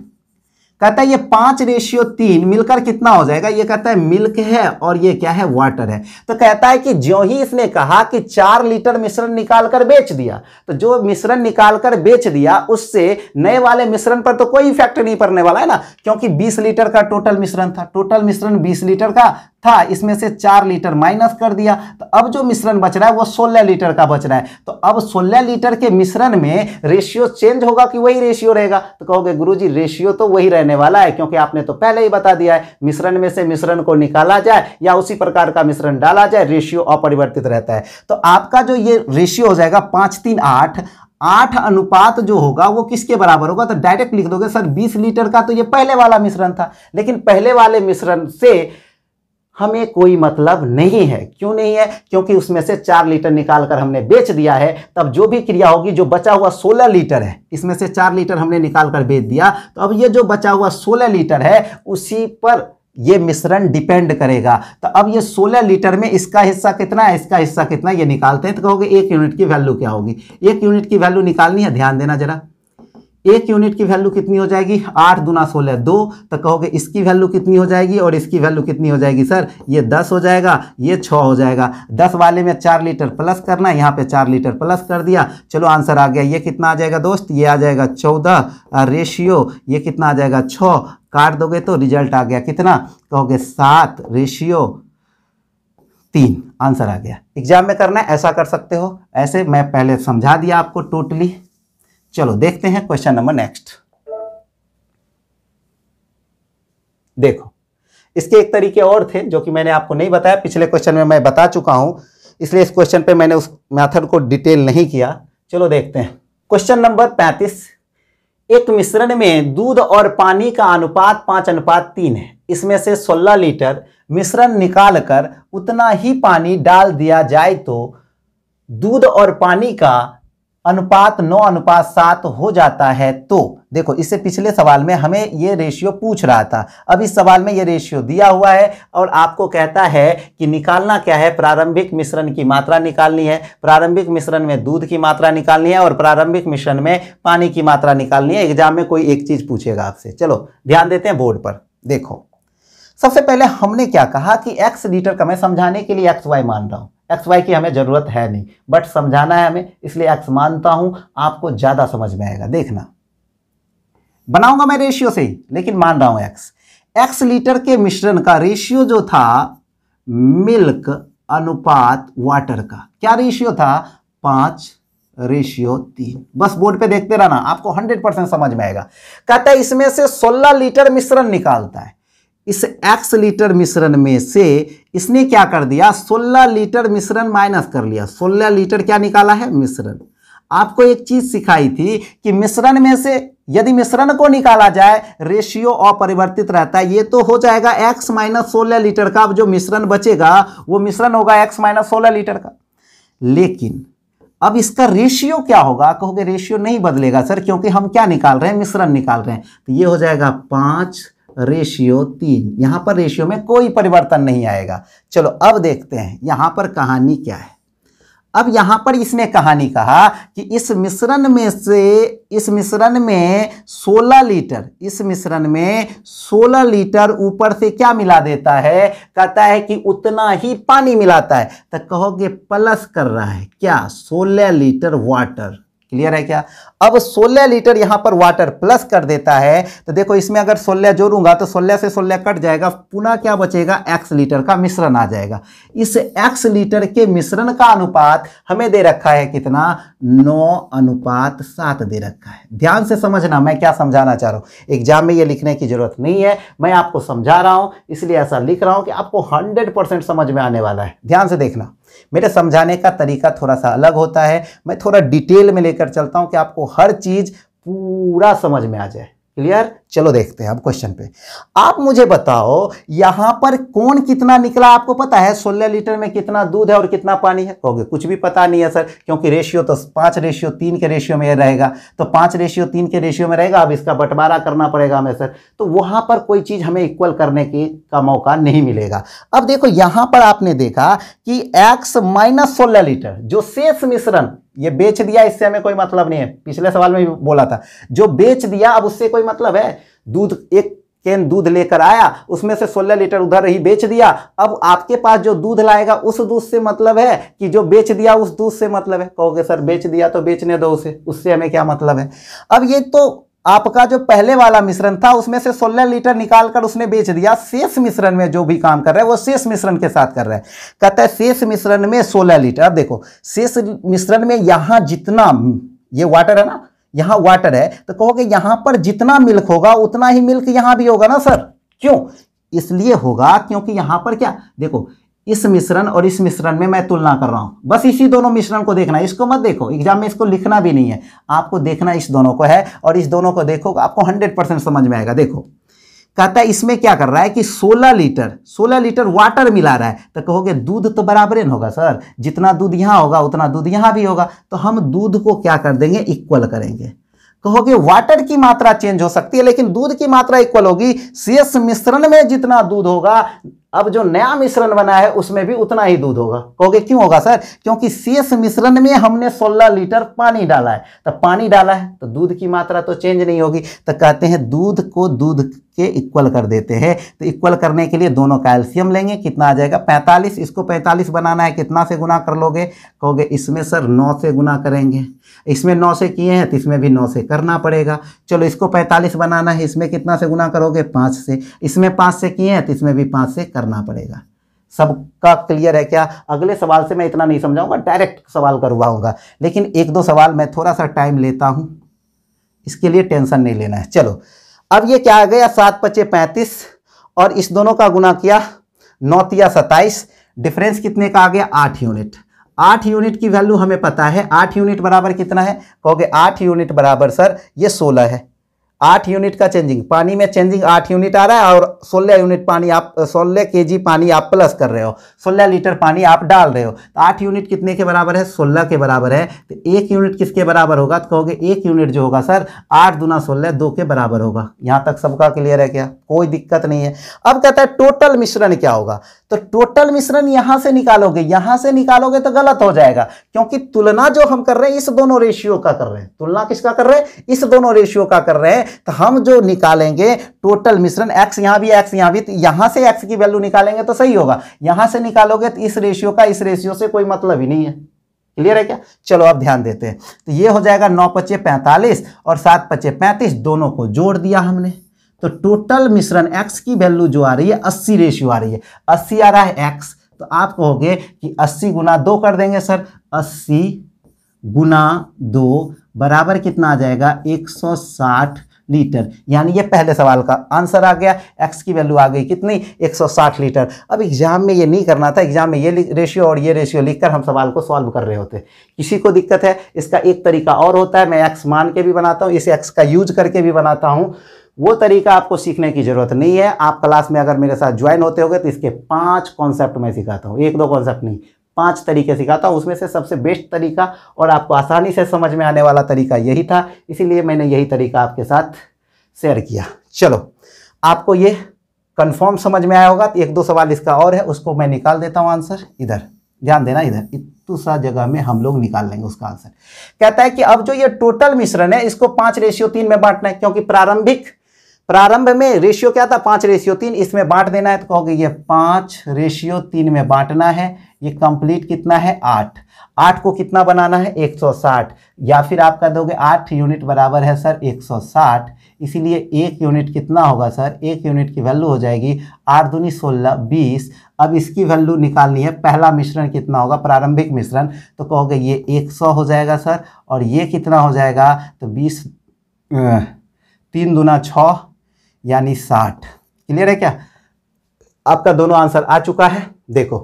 कहता है ये 5:3 मिलकर कितना हो जाएगा? ये कहता है मिल्क है और ये क्या है? वाटर है। तो कहता है कि जो ही इसने कहा कि 4 लीटर मिश्रण निकालकर बेच दिया, तो जो मिश्रण निकालकर बेच दिया उससे नए वाले मिश्रण पर तो कोई इफेक्ट नहीं पड़ने वाला है ना, क्योंकि 20 लीटर का टोटल मिश्रण था। टोटल मिश्रण 20 लीटर का था, इसमें से 4 लीटर माइनस कर दिया, तो अब जो मिश्रण बच रहा है वो 16 लीटर का बच रहा है। तो अब 16 लीटर के मिश्रण में रेशियो चेंज होगा कि वही रेशियो रहेगा? तो कहोगे गुरुजी रेशियो तो वही रहने वाला है, क्योंकि आपने तो पहले ही बता दिया है मिश्रण में से मिश्रण को निकाला जाए या उसी प्रकार का मिश्रण डाला जाए, रेशियो अपरिवर्तित रहता है। तो आपका जो ये रेशियो हो जाएगा 5, 3, 8, 8 अनुपात जो होगा वो किसके बराबर होगा? तो डायरेक्ट लिख दोगे सर 20 लीटर का तो ये पहले वाला मिश्रण था, लेकिन पहले वाले मिश्रण से हमें कोई मतलब नहीं है। क्यों नहीं है? क्योंकि उसमें से 4 लीटर निकालकर हमने बेच दिया है। तब जो भी क्रिया होगी, जो बचा हुआ 16 लीटर है, इसमें से 4 लीटर हमने निकालकर बेच दिया, तो अब ये जो बचा हुआ 16 लीटर है उसी पर ये मिश्रण डिपेंड करेगा। तो अब ये 16 लीटर में इसका हिस्सा कितना है, इसका हिस्सा कितना, ये निकालते हैं। तो कहोगे 1 यूनिट की वैल्यू क्या होगी? 1 यूनिट की वैल्यू निकालनी है, ध्यान देना जरा। 1 यूनिट की वैल्यू कितनी हो जाएगी? 8 दूना 16 2। तो कहोगे इसकी वैल्यू कितनी हो जाएगी और इसकी वैल्यू कितनी हो जाएगी? सर ये 10 हो जाएगा, ये 6 हो जाएगा। 10 वाले में 4 लीटर प्लस करना है, यहाँ पे 4 लीटर प्लस कर दिया। चलो आंसर आ गया। ये कितना आ जाएगा दोस्त? ये आ जाएगा 14। रेशियो ये कितना आ जाएगा? 6। काट दोगे तो रिजल्ट आ गया कितना, कहोगे 7:3 आंसर आ गया। एग्जाम में करना है ऐसा कर सकते हो, ऐसे मैं पहले समझा दिया आपको टोटली। चलो देखते हैं क्वेश्चन नंबर नेक्स्ट। देखो इसके एक तरीके और थे जो कि मैंने आपको नहीं बताया, पिछले क्वेश्चन में मैं बता चुका हूं, इसलिए इस क्वेश्चन पे मैंने उस मेथड को डिटेल नहीं किया। चलो देखते हैं क्वेश्चन नंबर 35। एक मिश्रण में दूध और पानी का अनुपात 5:3 है। इसमें से 16 लीटर मिश्रण निकालकर उतना ही पानी डाल दिया जाए तो दूध और पानी का अनुपात 9:7 हो जाता है। तो देखो इससे पिछले सवाल में हमें ये रेशियो पूछ रहा था, अब इस सवाल में ये रेशियो दिया हुआ है और आपको कहता है कि निकालना क्या है, प्रारंभिक मिश्रण की मात्रा निकालनी है, प्रारंभिक मिश्रण में दूध की मात्रा निकालनी है और प्रारंभिक मिश्रण में पानी की मात्रा निकालनी है। एग्जाम में कोई एक चीज पूछेगा आपसे। चलो ध्यान देते हैं बोर्ड पर। देखो सबसे पहले हमने क्या कहा कि x लीटर का, मैं समझाने के लिए xy मान रहा हूं, xy की हमें जरूरत है नहीं, बट समझाना है हमें इसलिए x मानता हूं, आपको ज्यादा समझ में आएगा। देखना बनाऊंगा मैं रेशियो से ही, लेकिन मान रहा हूं x लीटर के मिश्रण का रेशियो जो था मिल्क अनुपात वाटर का, क्या रेशियो था, 5:3। बस बोर्ड पे देखते रहना, आपको 100% समझ में आएगा। कहता है इसमें से 16 लीटर मिश्रण निकालता है। इस x लीटर मिश्रण में से इसने क्या कर दिया, 16 लीटर मिश्रण माइनस कर लिया। 16 लीटर क्या निकाला है, मिश्रण। आपको एक चीज सिखाई थी कि मिश्रण में से यदि मिश्रण को निकाला जाए रेशियो अपरिवर्तित रहता है, ये तो हो जाएगा x - 16 लीटर का। अब जो मिश्रण बचेगा वो मिश्रण होगा x - 16 लीटर का। लेकिन अब इसका रेशियो क्या होगा, कहोगे रेशियो नहीं बदलेगा सर, क्योंकि हम क्या निकाल रहे हैं, मिश्रण निकाल रहे हैं। तो ये हो जाएगा 5:3। यहां पर रेशियो में कोई परिवर्तन नहीं आएगा। चलो अब देखते हैं यहां पर कहानी क्या है। अब यहां पर इसने कहानी कहा कि इस मिश्रण में 16 लीटर ऊपर से क्या मिला देता है, कहता है कि उतना ही पानी मिलाता है। तो कहोगे प्लस कर रहा है क्या, 16 लीटर वाटर। क्लियर है क्या। अब 16 लीटर यहां पर वाटर प्लस कर देता है, तो देखो इसमें अगर 16 जोड़ूंगा तो 16 से 16 कट जाएगा, पुनः क्या बचेगा, x लीटर का मिश्रण आ जाएगा। इस x लीटर के मिश्रण का अनुपात हमें दे रखा है कितना, 9:7 दे रखा है। ध्यान से समझना मैं क्या समझाना चाह रहा हूं, एग्जाम में ये लिखने की जरूरत नहीं है, मैं आपको समझा रहा हूं इसलिए ऐसा लिख रहा हूं कि आपको 100% समझ में आने वाला है। ध्यान से देखना, मेरे समझाने का तरीका थोड़ा सा अलग होता है, मैं थोड़ा डिटेल में लेकर चलता हूं कि आपको हर चीज पूरा समझ में आ जाए। क्लियर। चलो देखते हैं अब क्वेश्चन पे। आप मुझे बताओ यहां पर कौन कितना निकला, आपको पता है 16 लीटर में कितना दूध है और कितना पानी है, कहोगे कुछ भी पता नहीं है सर, क्योंकि रेशियो तो 5:3 के रेशियो में रहेगा, तो 5:3 के रेशियो में रहेगा। अब इसका बंटवारा करना पड़ेगा हमें सर, तो वहां पर कोई चीज हमें इक्वल करने का मौका नहीं मिलेगा। अब देखो यहां पर आपने देखा कि x - 16 लीटर जो शेष मिश्रण ये बेच दिया, इससे हमें कोई मतलब नहीं है, पिछले सवाल में भी बोला था, जो बेच दिया अब उससे कोई मतलब है। दूध, एक कैन दूध लेकर आया, उसमें से 16 लीटर उधर ही बेच दिया, अब आपके पास जो दूध लाएगा उस दूध से मतलब है कि जो बेच दिया उस दूध से मतलब है। कहोगे सर बेच दिया तो बेचने दो उसे, उससे हमें क्या मतलब है। अब ये तो आपका जो पहले वाला मिश्रण था उसमें से 16 लीटर निकालकर उसने बेच दिया, शेष मिश्रण में जो भी काम कर रहा है वो शेष मिश्रण के साथ कर रहा है। कहता है शेष मिश्रण में 16 लीटर। अब देखो शेष मिश्रण में यहां जितना, ये वाटर है ना, यहां वाटर है, तो कहोगे यहां पर जितना मिल्क होगा उतना ही मिल्क यहां भी होगा ना सर। क्यों, इसलिए होगा क्योंकि यहां पर क्या, देखो इस मिश्रण और इस मिश्रण में मैं तुलना कर रहा हूं, बस इसी दोनों मिश्रण को देखना, इसको मत देखो, एग्जाम में इसको लिखना भी नहीं है, आपको देखना इस दोनों को है, और इस दोनों को देखो आपको 100% समझ में आएगा। देखो कहता है इसमें क्या कर रहा है कि 16 लीटर वाटर मिला रहा है, तो कहोगे दूध तो बराबर ही होगा सर, जितना दूध यहां होगा उतना दूध यहां भी होगा, तो हम दूध को क्या कर देंगे, इक्वल करेंगे। कहोगे वाटर की मात्रा चेंज हो सकती है लेकिन दूध की मात्रा इक्वल होगी। शेष मिश्रण में जितना दूध होगा अब जो नया मिश्रण बना है उसमें भी उतना ही दूध होगा। कहोगे क्यों होगा सर? क्योंकि शेष मिश्रण में हमने 16 लीटर पानी डाला है। तो पानी डाला है तो दूध की मात्रा तो चेंज नहीं होगी। तो कहते हैं दूध को दूध के इक्वल कर देते हैं। तो इक्वल करने के लिए दोनों का एलसीएम लेंगे, कितना आ जाएगा 45। इसको 45 बनाना है, कितना से गुना कर लोगे? कहोगे इसमें सर 9 से गुना करेंगे। इसमें 9 से किए हैं तो इसमें भी 9 से करना पड़ेगा। चलो इसको 45 बनाना है, इसमें कितना से गुना करोगे? 5 से। इसमें 5 से किए हैं तो इसमें भी 5 से करना पड़ेगा। सबका क्लियर है क्या? अगले सवाल से मैं इतना नहीं समझाऊंगा, डायरेक्ट सवाल करवाऊंगा, लेकिन एक दो सवाल मैं थोड़ा सा टाइम लेता हूं, इसके लिए टेंशन नहीं लेना है। चलो अब ये क्या आ गया? 7 × 5 = 35 और इस दोनों का गुना किया 9 × 3 = 27। डिफरेंस कितने का आ गया? 8 यूनिट। 8 यूनिट की वैल्यू हमें पता है। 8 यूनिट बराबर कितना है? कहोगे 8 यूनिट बराबर सर ये 16 है। 8 यूनिट का चेंजिंग, पानी में चेंजिंग 8 यूनिट आ रहा है और 16 यूनिट पानी आप 16 kg पानी आप प्लस कर रहे हो, 16 लीटर पानी आप डाल रहे हो। तो 8 यूनिट कितने के बराबर है? 16 के बराबर है। तो 1 यूनिट किसके बराबर होगा? तो कहोगे 1 यूनिट जो होगा सर 8 × 16 2 के बराबर होगा। यहाँ तक सबका क्लियर है क्या? कोई दिक्कत नहीं है। अब कहता है टोटल मिश्रण क्या होगा? तो टोटल मिश्रण यहां से निकालोगे, यहां से निकालोगे तो गलत हो जाएगा, क्योंकि तुलना जो हम कर रहे हैं इस दोनों रेशियो का कर रहे हैं। तुलना किसका कर रहे हैं? इस दोनों रेशियो का कर रहे हैं। तो हम जो निकालेंगे टोटल मिश्रण, x यहां भी x यहां भी, तो यहां से x की वैल्यू निकालेंगे तो सही होगा। यहां से निकालोगे तो इस रेशियो का इस रेशियो से कोई मतलब ही नहीं है। क्लियर है क्या? चलो अब ध्यान देते हैं। तो ये हो जाएगा 9 × 5 = 45 और 7 × 5 = 35, दोनों को जोड़ दिया हमने। तो टोटल मिश्रण x की वैल्यू जो आ रही है 80 रेशियो आ रही है। 80 आ रहा है x, तो आप कहोगे कि 80 × 2 कर देंगे सर। 80 × 2 बराबर कितना आ जाएगा? 160 लीटर। यानी ये पहले सवाल का आंसर आ गया। x की वैल्यू आ गई कितनी? 160 लीटर। अब एग्जाम में ये नहीं करना था, एग्जाम में ये रेशियो और ये रेशियो लिखकर हम सवाल को सॉल्व कर रहे होते। किसी को दिक्कत है? इसका एक तरीका और होता है, मैं x मान के भी बनाता हूँ, इसे x का यूज करके भी बनाता हूँ। वो तरीका आपको सीखने की जरूरत नहीं है। आप क्लास में अगर मेरे साथ ज्वाइन होते होगे तो इसके 5 कॉन्सेप्ट मैं सिखाता हूँ, 1-2 कॉन्सेप्ट नहीं, 5 तरीके सिखाता हूँ। उसमें से सबसे बेस्ट तरीका और आपको आसानी से समझ में आने वाला तरीका यही था, इसीलिए मैंने यही तरीका आपके साथ शेयर किया। चलो आपको ये कंफर्म समझ में आया होगा। तो 1-2 सवाल इसका और है, उसको मैं निकाल देता हूँ आंसर। इधर ध्यान देना, इधर दूसरा जगह में हम लोग निकाल लेंगे उसका आंसर। कहता है कि अब जो ये टोटल मिश्रण है इसको 5:3 में बांटना है, क्योंकि प्रारंभ में रेशियो क्या था? 5:3, इसमें बांट देना है। तो कहोगे ये 5:3 में बांटना है। ये कंप्लीट कितना है? 8। 8 को कितना बनाना है? 160, या फिर आप कह दोगे 8 यूनिट बराबर है सर 160, इसीलिए 1 यूनिट कितना होगा सर? 1 यूनिट की वैल्यू हो जाएगी 8 दूनी 16 20। अब इसकी वैल्यू निकालनी है, पहला मिश्रण कितना होगा? प्रारंभिक मिश्रण। तो कहोगे ये 100 हो जाएगा सर, और ये कितना हो जाएगा? तो 20 3 दूना 6 यानी 60। क्लियर है क्या? आपका दोनों आंसर आ चुका है। देखो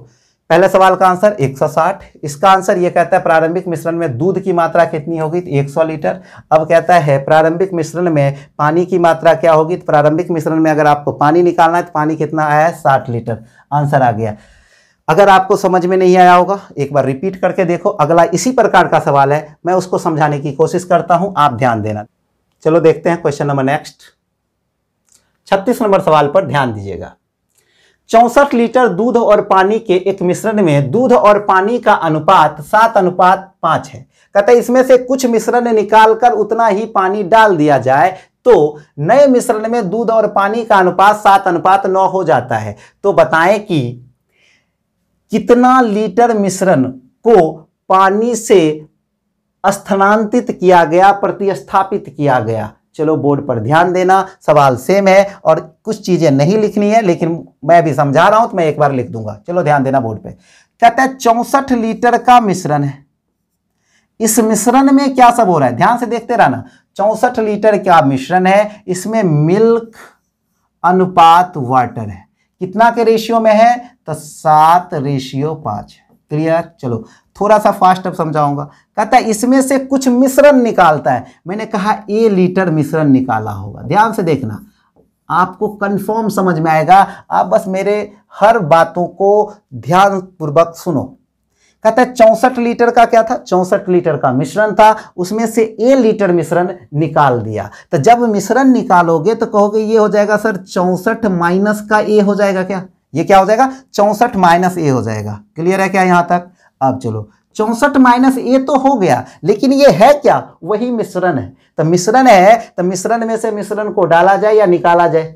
पहले सवाल का आंसर 160, इसका आंसर ये कहता है प्रारंभिक मिश्रण में दूध की मात्रा कितनी होगी? तो 100 लीटर। अब कहता है प्रारंभिक मिश्रण में पानी की मात्रा क्या होगी? तो प्रारंभिक मिश्रण में अगर आपको पानी निकालना है तो पानी कितना आया है? 60 लीटर। आंसर आ गया। अगर आपको समझ में नहीं आया होगा एक बार रिपीट करके देखो, अगला इसी प्रकार का सवाल है, मैं उसको समझाने की कोशिश करता हूं, आप ध्यान देना। चलो देखते हैं क्वेश्चन नंबर नेक्स्ट। 36 नंबर सवाल पर ध्यान दीजिएगा। 64 लीटर दूध और पानी के एक मिश्रण में दूध और पानी का अनुपात 7:5 है। कहते हैं इसमें से कुछ मिश्रण निकालकर उतना ही पानी डाल दिया जाए तो नए मिश्रण में दूध और पानी का अनुपात 7:9 हो जाता है। तो बताएं कि कितना लीटर मिश्रण को पानी से स्थानांतरित किया गया, प्रतिस्थापित किया गया। चलो बोर्ड पर ध्यान देना, सवाल सेम है और कुछ चीजें नहीं लिखनी है, लेकिन मैं भी समझा रहा हूं तो मैं एक बार लिख दूंगा। चलो ध्यान देना बोर्ड पे। कहता है 64 लीटर का मिश्रण है। इस मिश्रण में क्या सब हो रहा है? ध्यान से देखते रहना। 64 लीटर का मिश्रण है, इसमें मिल्क अनुपात वाटर है। कितना के रेशियो में है? तो 7:5। क्लियर? चलो थोड़ा सा फास्ट अब समझाऊंगा। कहता है इसमें से कुछ मिश्रण निकालता है। मैंने कहा A लीटर मिश्रण निकाला होगा। ध्यान से देखना, आपको कंफर्म समझ में आएगा। आप बस मेरे हर बातों को ध्यान पूर्वक सुनो। कहता है 64 लीटर का क्या था? 64 लीटर का मिश्रण था, उसमें से A लीटर मिश्रण निकाल दिया। तो जब मिश्रण निकालोगे तो कहोगे ये हो जाएगा सर 64 माइनस का A हो जाएगा क्या? ये क्या हो जाएगा 64 माइनस ए हो जाएगा। क्लियर है क्या यहां तक? अब चलो 64 माइनस ए तो हो गया, लेकिन ये है क्या? वही मिश्रण है। तो मिश्रण है तो मिश्रण में से मिश्रण को डाला जाए या निकाला जाए?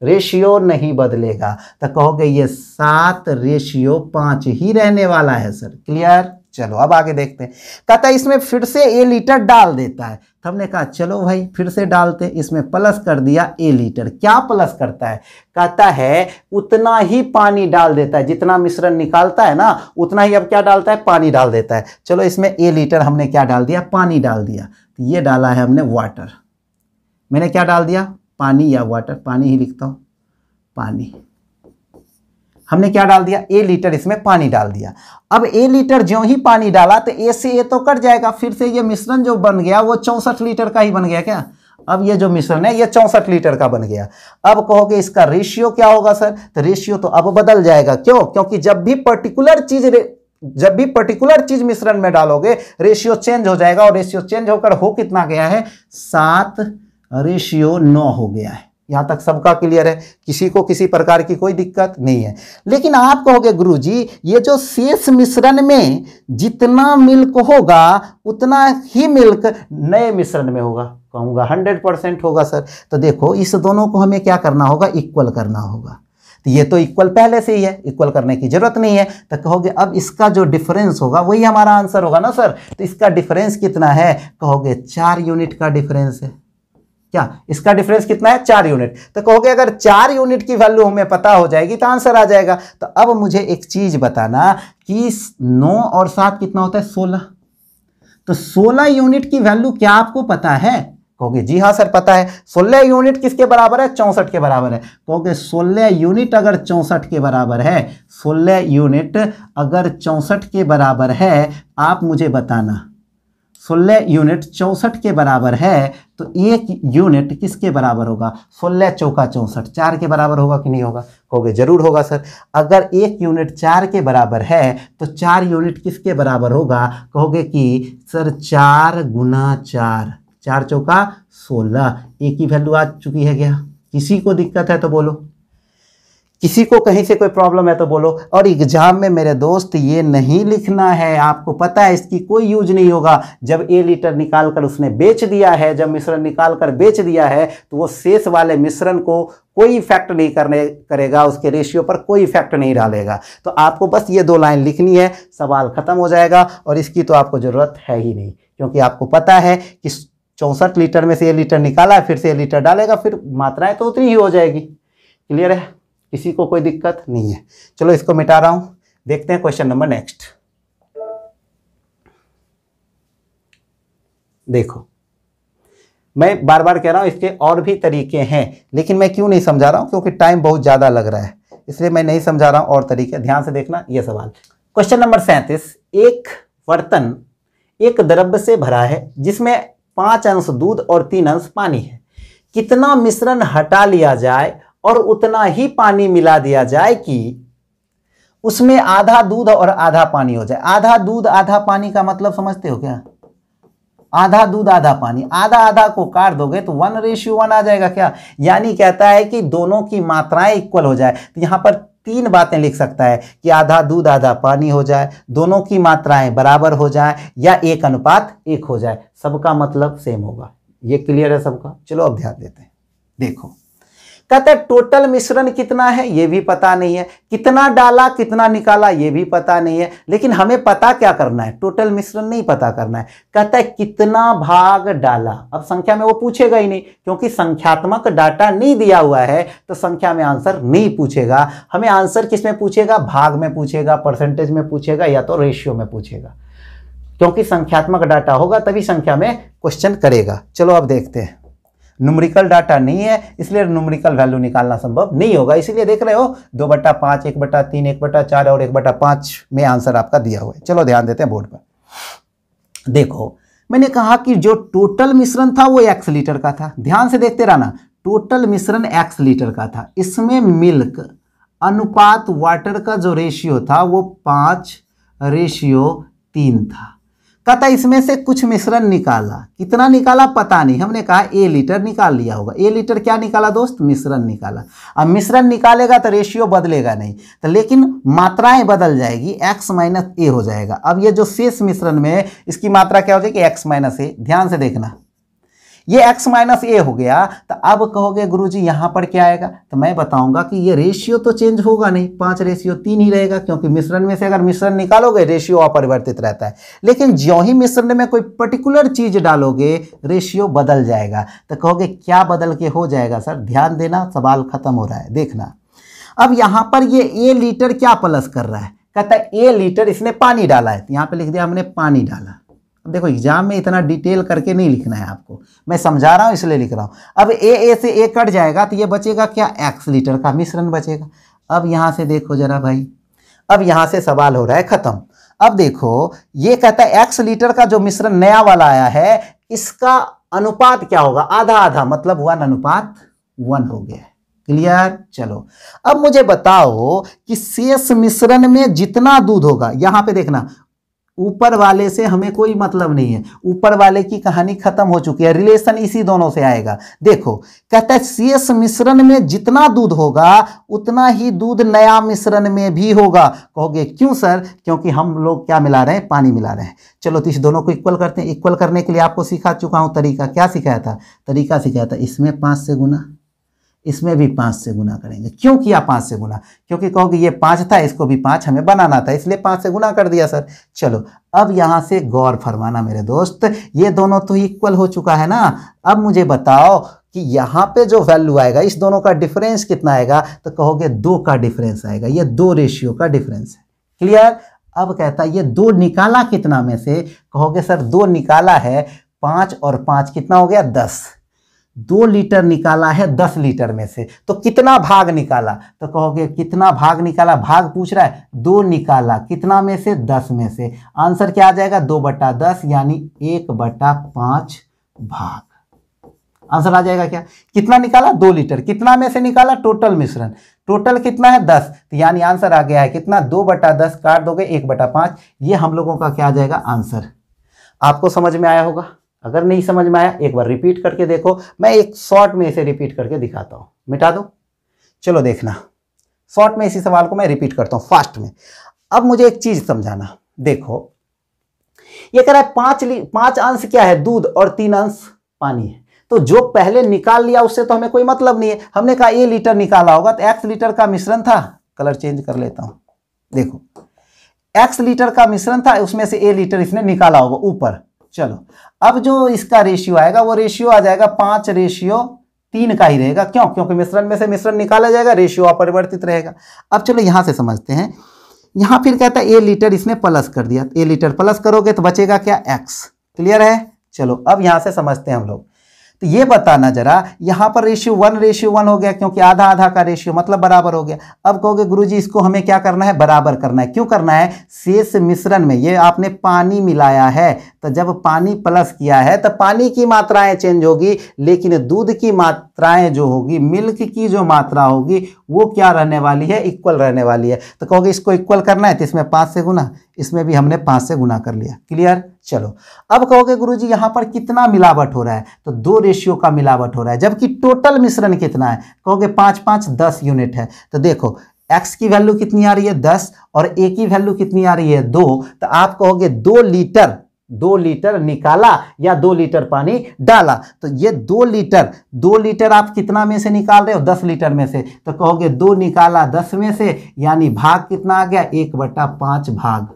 रेशियो नहीं बदलेगा। तो कहोगे ये 7:5 ही रहने वाला है सर। क्लियर? चलो अब आगे देखते हैं। कहता है इसमें फिर से ए लीटर डाल देता है। तो हमने कहा चलो भाई फिर से डालते, इसमें प्लस कर दिया ए लीटर। क्या प्लस करता है? कहता है उतना ही पानी डाल देता है, जितना मिश्रण निकालता है ना उतना ही अब क्या डालता है? पानी डाल देता है। चलो इसमें ए लीटर हमने क्या डाल दिया? पानी डाल दिया। तो ये डाला है हमने वाटर। मैंने क्या डाल दिया? पानी या वाटर, पानी ही लिखता हूं, पानी। हमने क्या डाल दिया? ए लीटर इसमें पानी डाल दिया। अब ए लीटर ज्यों ही पानी डाला तो ए से ए तो कट जाएगा, फिर से ये मिश्रण जो बन गया वो 64 लीटर का ही बन गया क्या? अब ये जो मिश्रण है ये 64 लीटर का बन गया। अब कहोगे इसका रेशियो क्या होगा सर? तो रेशियो तो अब बदल जाएगा। क्यों? क्योंकि जब भी पर्टिकुलर चीज मिश्रण में डालोगे रेशियो चेंज हो जाएगा, और रेशियो चेंज होकर हो कितना गया है? 7:9 हो गया है। यहां तक सबका क्लियर है? किसी को किसी प्रकार की कोई दिक्कत नहीं है। लेकिन आप कहोगे गुरुजी ये जो शेष मिश्रण में जितना मिल्क होगा उतना ही मिल्क नए मिश्रण में होगा। कहूंगा 100% होगा सर। तो देखो इस दोनों को हमें क्या करना होगा? इक्वल करना होगा। तो ये तो इक्वल पहले से ही है, इक्वल करने की जरूरत नहीं है। तो कहोगे अब इसका जो डिफरेंस होगा वही हमारा आंसर होगा ना सर। तो इसका डिफरेंस कितना है? कहोगे 4 यूनिट का डिफरेंस है। क्या इसका डिफरेंस कितना है? 4 यूनिट। तो कहोगे अगर 4 यूनिट की वैल्यू हमें पता हो जाएगी तो आंसर आ जाएगा। तो अब मुझे एक चीज बताना कि 9 और 7 कितना होता है? 16। तो 16 यूनिट की वैल्यू क्या आपको पता है? कहोगे जी हाँ सर पता है। 16 यूनिट किसके बराबर है? 64 के बराबर है। कहोगे 16 यूनिट अगर 64 के बराबर है, 16 यूनिट अगर 64 के बराबर है, आप मुझे बताना 16 यूनिट 64 के बराबर है तो 1 यूनिट किसके बराबर होगा? 16 चौका 64, 4 के बराबर होगा कि नहीं होगा? कहोगे जरूर होगा सर। अगर 1 यूनिट 4 के बराबर है तो 4 यूनिट किसके बराबर होगा? कहोगे कि सर 4 गुना 4, 4 चौका 16। एक ही वैल्यू आ चुकी है क्या? किसी को दिक्कत है तो बोलो, किसी को कहीं से कोई प्रॉब्लम है तो बोलो। और एग्जाम में मेरे दोस्त ये नहीं लिखना है, आपको पता है इसकी कोई यूज नहीं होगा। जब ए लीटर निकाल कर उसने बेच दिया है, जब मिश्रण निकाल कर बेच दिया है तो वो शेष वाले मिश्रण को कोई इफेक्ट नहीं करेगा, उसके रेशियो पर कोई इफेक्ट नहीं डालेगा। तो आपको बस ये 2 लाइन लिखनी है, सवाल खत्म हो जाएगा। और इसकी तो आपको जरूरत है ही नहीं, क्योंकि आपको पता है कि 64 लीटर में से ए लीटर निकाला है, फिर से ए लीटर डालेगा, फिर मात्राएं तो उतनी ही हो जाएगी। क्लियर है? किसी को कोई दिक्कत नहीं है। चलो इसको मिटा रहा हूं, देखते हैं क्वेश्चन नंबर नेक्स्ट। देखो मैं बार बार कह रहा हूं इसके और भी तरीके हैं, लेकिन मैं क्यों नहीं समझा रहा हूं? क्योंकि टाइम बहुत ज्यादा लग रहा है, इसलिए मैं नहीं समझा रहा हूं। और तरीके ध्यान से देखना ये सवाल। Question number 37। एक बर्तन एक द्रव्य से भरा है जिसमें 5 अंश दूध और 3 अंश पानी है। कितना मिश्रण हटा लिया जाए और उतना ही पानी मिला दिया जाए कि उसमें आधा दूध और आधा पानी हो जाए। आधा दूध आधा पानी का मतलब समझते हो क्या? आधा दूध आधा पानी, आधा आधा को काट दोगे तो 1:1 आ जाएगा क्या? यानी कहता है कि दोनों की मात्राएं इक्वल हो जाए। तो यहां पर 3 बातें लिख सकता है कि आधा दूध आधा पानी हो जाए, दोनों की मात्राएं बराबर हो जाए, या 1:1 हो जाए। सबका मतलब सेम होगा। ये क्लियर है सबका? चलो अब ध्यान देते हैं। देखो कहते हैं टोटल मिश्रण कितना है ये भी पता नहीं है, कितना डाला कितना निकाला ये भी पता नहीं है, लेकिन हमें पता क्या करना है? टोटल मिश्रण नहीं पता करना है। कहता है कितना भाग डाला। अब संख्या में वो पूछेगा ही नहीं, क्योंकि संख्यात्मक डाटा नहीं दिया हुआ है तो संख्या में आंसर नहीं पूछेगा। हमें आंसर किस में पूछेगा? भाग में पूछेगा, परसेंटेज में पूछेगा, या तो रेशियो में पूछेगा। क्योंकि संख्यात्मक डाटा होगा तभी संख्या में क्वेश्चन करेगा। चलो अब देखते हैं। न्यूमेरिकल डाटा नहीं है इसलिए न्यूमेरिकल वैल्यू निकालना संभव नहीं होगा। इसीलिए देख रहे हो 2/5, 1/3, 1/4 और 1/5 में आंसर आपका दिया हुआ है। चलो ध्यान देते हैं बोर्ड पर। देखो मैंने कहा कि जो टोटल मिश्रण था वो x लीटर का था। ध्यान से देखते रहना, टोटल मिश्रण x लीटर का था। इसमें मिल्क अनुपात वाटर का जो रेशियो था वो 5:3 था। कहता इसमें से कुछ मिश्रण निकाला, कितना निकाला पता नहीं, हमने कहा ए लीटर निकाल लिया होगा। ए लीटर क्या निकाला दोस्त? मिश्रण निकाला। अब मिश्रण निकालेगा तो रेशियो बदलेगा नहीं, तो लेकिन मात्राएं बदल जाएगी, x माइनस ए हो जाएगा। अब ये जो शेष मिश्रण में इसकी मात्रा क्या हो जाएगी? x माइनस ए। ध्यान से देखना, ये x माइनस ए हो गया। तो अब कहोगे गुरुजी यहाँ पर क्या आएगा? तो मैं बताऊंगा कि ये रेशियो तो चेंज होगा नहीं, 5:3 ही रहेगा, क्योंकि मिश्रण में से अगर मिश्रण निकालोगे रेशियो अपरिवर्तित रहता है। लेकिन ज्यों ही मिश्रण में कोई पर्टिकुलर चीज डालोगे रेशियो बदल जाएगा। तो कहोगे क्या बदल के हो जाएगा सर? ध्यान देना, सवाल खत्म हो रहा है, देखना। अब यहाँ पर ये ए लीटर क्या प्लस कर रहा है? कहता है ए लीटर इसने पानी डाला है, तो यहाँ पे लिख दिया हमने पानी डाला। अब देखो एग्जाम में इतना डिटेल करके नहीं लिखना है आपको, मैं समझा रहा हूँ इसलिए लिख रहा हूँ। अब ए से ए कट जाएगा तो ये बचेगा क्या? x लीटर का मिश्रण बचेगा। अब यहाँ से देखो जरा भाई, अब यहाँ से सवाल हो रहा है खत्म। अब देखो ये कहता है x लीटर का जो मिश्रण नया वाला आया है इसका अनुपात क्या होगा? आधा आधा, मतलब 1:1 हो गया। क्लियर? चलो अब मुझे बताओ कि शेष मिश्रण में जितना दूध होगा, यहाँ पे देखना ऊपर वाले से हमें कोई मतलब नहीं है, ऊपर वाले की कहानी खत्म हो चुकी है, रिलेशन इसी दोनों से आएगा। देखो कहता है शेष मिश्रण में जितना दूध होगा उतना ही दूध नया मिश्रण में भी होगा। कहोगे क्यों सर? क्योंकि हम लोग क्या मिला रहे हैं? पानी मिला रहे हैं। चलो तो इस दोनों को इक्वल करते हैं। इक्वल करने के लिए आपको सिखा चुका हूं तरीका। क्या सिखाया था? तरीका सिखाया था, इसमें 5 से गुना, इसमें भी 5 से गुना करेंगे। क्यों किया 5 से गुना? क्योंकि कहोगे ये 5 था, इसको भी 5 हमें बनाना था, इसलिए 5 से गुना कर दिया सर। चलो अब यहां से गौर फरमाना मेरे दोस्त, ये दोनों तो इक्वल हो चुका है ना। अब मुझे बताओ कि यहाँ पे जो वैल्यू आएगा इस दोनों का डिफरेंस कितना आएगा? तो कहोगे 2 का डिफरेंस आएगा, ये 2 रेशियो का डिफरेंस है। क्लियर? अब कहता है ये 2 निकाला कितना में से? कहोगे सर 2 निकाला है 5 और 5 कितना हो गया? 10। 2 लीटर निकाला है 10 लीटर में से, तो कितना भाग निकाला? तो कहोगे कितना भाग निकाला? भाग पूछ रहा है, 2 निकाला कितना में से? 10 में से। आंसर क्या आ जाएगा? 2/10 यानी 1/5 भाग। आंसर आ जाएगा क्या? कितना निकाला? 2 लीटर। कितना में से निकाला? टोटल मिश्रण। टोटल कितना है? 10, तो यानी आंसर आ गया है कितना? 2/10 काट दोगे 1/5। ये हम लोगों का क्या आ जाएगा? आंसर। आपको समझ में आया होगा? अगर नहीं समझ में आया एक बार रिपीट करके देखो, मैं एक शॉर्ट में इसे रिपीट करके दिखाता हूं। मिटा दो, चलो देखना, शॉर्ट में इसी सवाल को मैं रिपीट करता हूं फास्ट में। अब मुझे एक चीज समझाना, देखो ये कह रहा है 5 अंश क्या है? दूध, और 3 अंश पानी है। तो जो पहले निकाल लिया उससे तो हमें कोई मतलब नहीं है। हमने कहा ए लीटर निकाला होगा तो x लीटर का मिश्रण था, कलर चेंज कर लेता हूं, देखो x लीटर का मिश्रण था, उसमें से ए लीटर इसने निकाला होगा ऊपर। चलो अब जो इसका रेशियो आएगा वो रेशियो आ जाएगा 5:3 का ही रहेगा। क्यों? क्योंकि मिश्रण में से मिश्रण निकाला जाएगा, रेशियो अपरिवर्तित रहेगा। अब चलो यहां से समझते हैं। यहां फिर कहता है ए लीटर इसने प्लस कर दिया, ए लीटर प्लस करोगे तो बचेगा क्या? x। क्लियर है? चलो अब यहां से समझते हैं हम लोग। तो ये बताना जरा, यहां पर रेशियो 1:1 हो गया, क्योंकि आधा आधा का रेशियो मतलब बराबर हो गया। अब कहोगे गुरुजी इसको हमें क्या करना है? बराबर करना है। क्यों करना है? शेष मिश्रण में ये आपने पानी मिलाया है, तो जब पानी प्लस किया है तो पानी की मात्राएं चेंज होगी, लेकिन दूध की मात्राएं जो होगी, मिल्क की जो मात्रा होगी वो क्या रहने वाली है? इक्वल रहने वाली है। तो कहोगे इसको इक्वल करना है तो इसमें 5 से गुना, इसमें भी हमने 5 से गुना कर लिया। क्लियर? चलो अब कहोगे गुरुजी यहां पर कितना मिलावट हो रहा है? तो 2 रेशियो का मिलावट हो रहा है, जबकि टोटल मिश्रण कितना है? कहोगे 5×5 10 यूनिट है। तो देखो x की वैल्यू कितनी आ रही है? 10, और a की वैल्यू कितनी आ रही है? 2। तो आप कहोगे 2 लीटर निकाला या 2 लीटर पानी डाला? तो ये 2 लीटर आप कितना में से निकाल रहे हो? 10 लीटर में से। तो कहोगे 2 निकाला 10 में से, यानी भाग कितना आ गया? 1/5 भाग।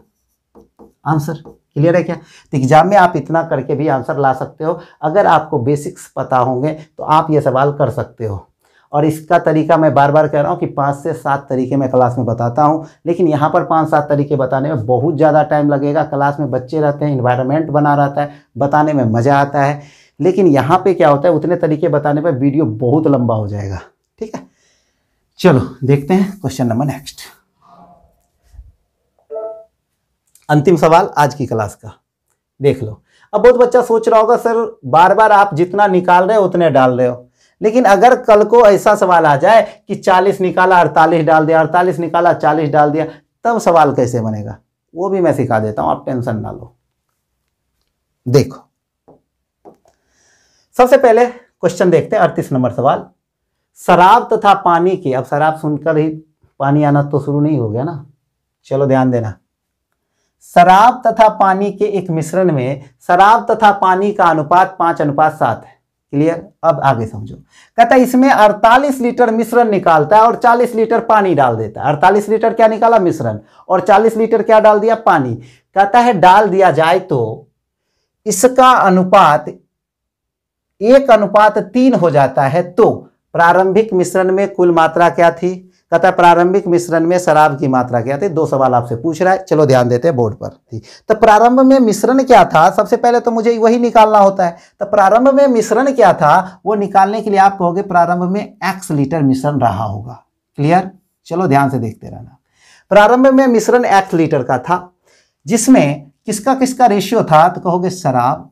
आंसर क्लियर है क्या? तो एग्जाम में आप इतना करके भी आंसर ला सकते हो। अगर आपको बेसिक्स पता होंगे तो आप ये सवाल कर सकते हो। और इसका तरीका मैं बार बार कह रहा हूँ कि 5 से 7 तरीके मैं क्लास में बताता हूँ, लेकिन यहाँ पर 5-7 तरीके बताने में बहुत ज़्यादा टाइम लगेगा। क्लास में बच्चे रहते हैं, इन्वायरमेंट बना रहता है, बताने में मज़ा आता है। लेकिन यहाँ पे क्या होता है, उतने तरीके बताने पर वीडियो बहुत लंबा हो जाएगा। ठीक है, चलो देखते हैं क्वेश्चन नंबर नेक्स्ट। अंतिम सवाल आज की क्लास का, देख लो। अब बहुत बच्चा सोच रहा होगा सर बार बार आप जितना निकाल रहे हो उतने डाल रहे हो, लेकिन अगर कल को ऐसा सवाल आ जाए कि 40 निकाला 48 डाल दिया, 48 निकाला 40 डाल दिया, तब सवाल कैसे बनेगा वो भी मैं सिखा देता हूं, आप टेंशन ना लो। देखो सबसे पहले क्वेश्चन देखते हैं 38 नंबर सवाल। शराब तथा पानी के, अब शराब सुनकर ही पानी आना तो शुरू नहीं हो गया ना, चलो ध्यान देना। शराब तथा पानी के एक मिश्रण में शराब तथा पानी का अनुपात 5:7 है। क्लियर? अब आगे समझो। कहता है इसमें 48 लीटर मिश्रण निकालता है और 40 लीटर पानी डाल देता है। 48 लीटर क्या निकाला? मिश्रण, और 40 लीटर क्या डाल दिया? पानी। कहता है डाल दिया जाए तो इसका अनुपात 1:3 हो जाता है। तो प्रारंभिक मिश्रण में कुल मात्रा क्या थी? कहता है प्रारंभिक मिश्रण में शराब की मात्रा क्या थी? 2 सवाल आपसे पूछ रहा है, चलो ध्यान देते हैं बोर्ड पर। तो प्रारंभ में मिश्रण क्या था? सबसे पहले तो मुझे वही निकालना होता है। तो प्रारंभ में मिश्रण क्या था वो निकालने के लिए आप कहोगे प्रारंभ में x लीटर मिश्रण रहा होगा। क्लियर? चलो ध्यान से देखते रहना। प्रारंभ में मिश्रण x लीटर का था, जिसमें किसका किसका रेशियो था? तो कहोगे शराब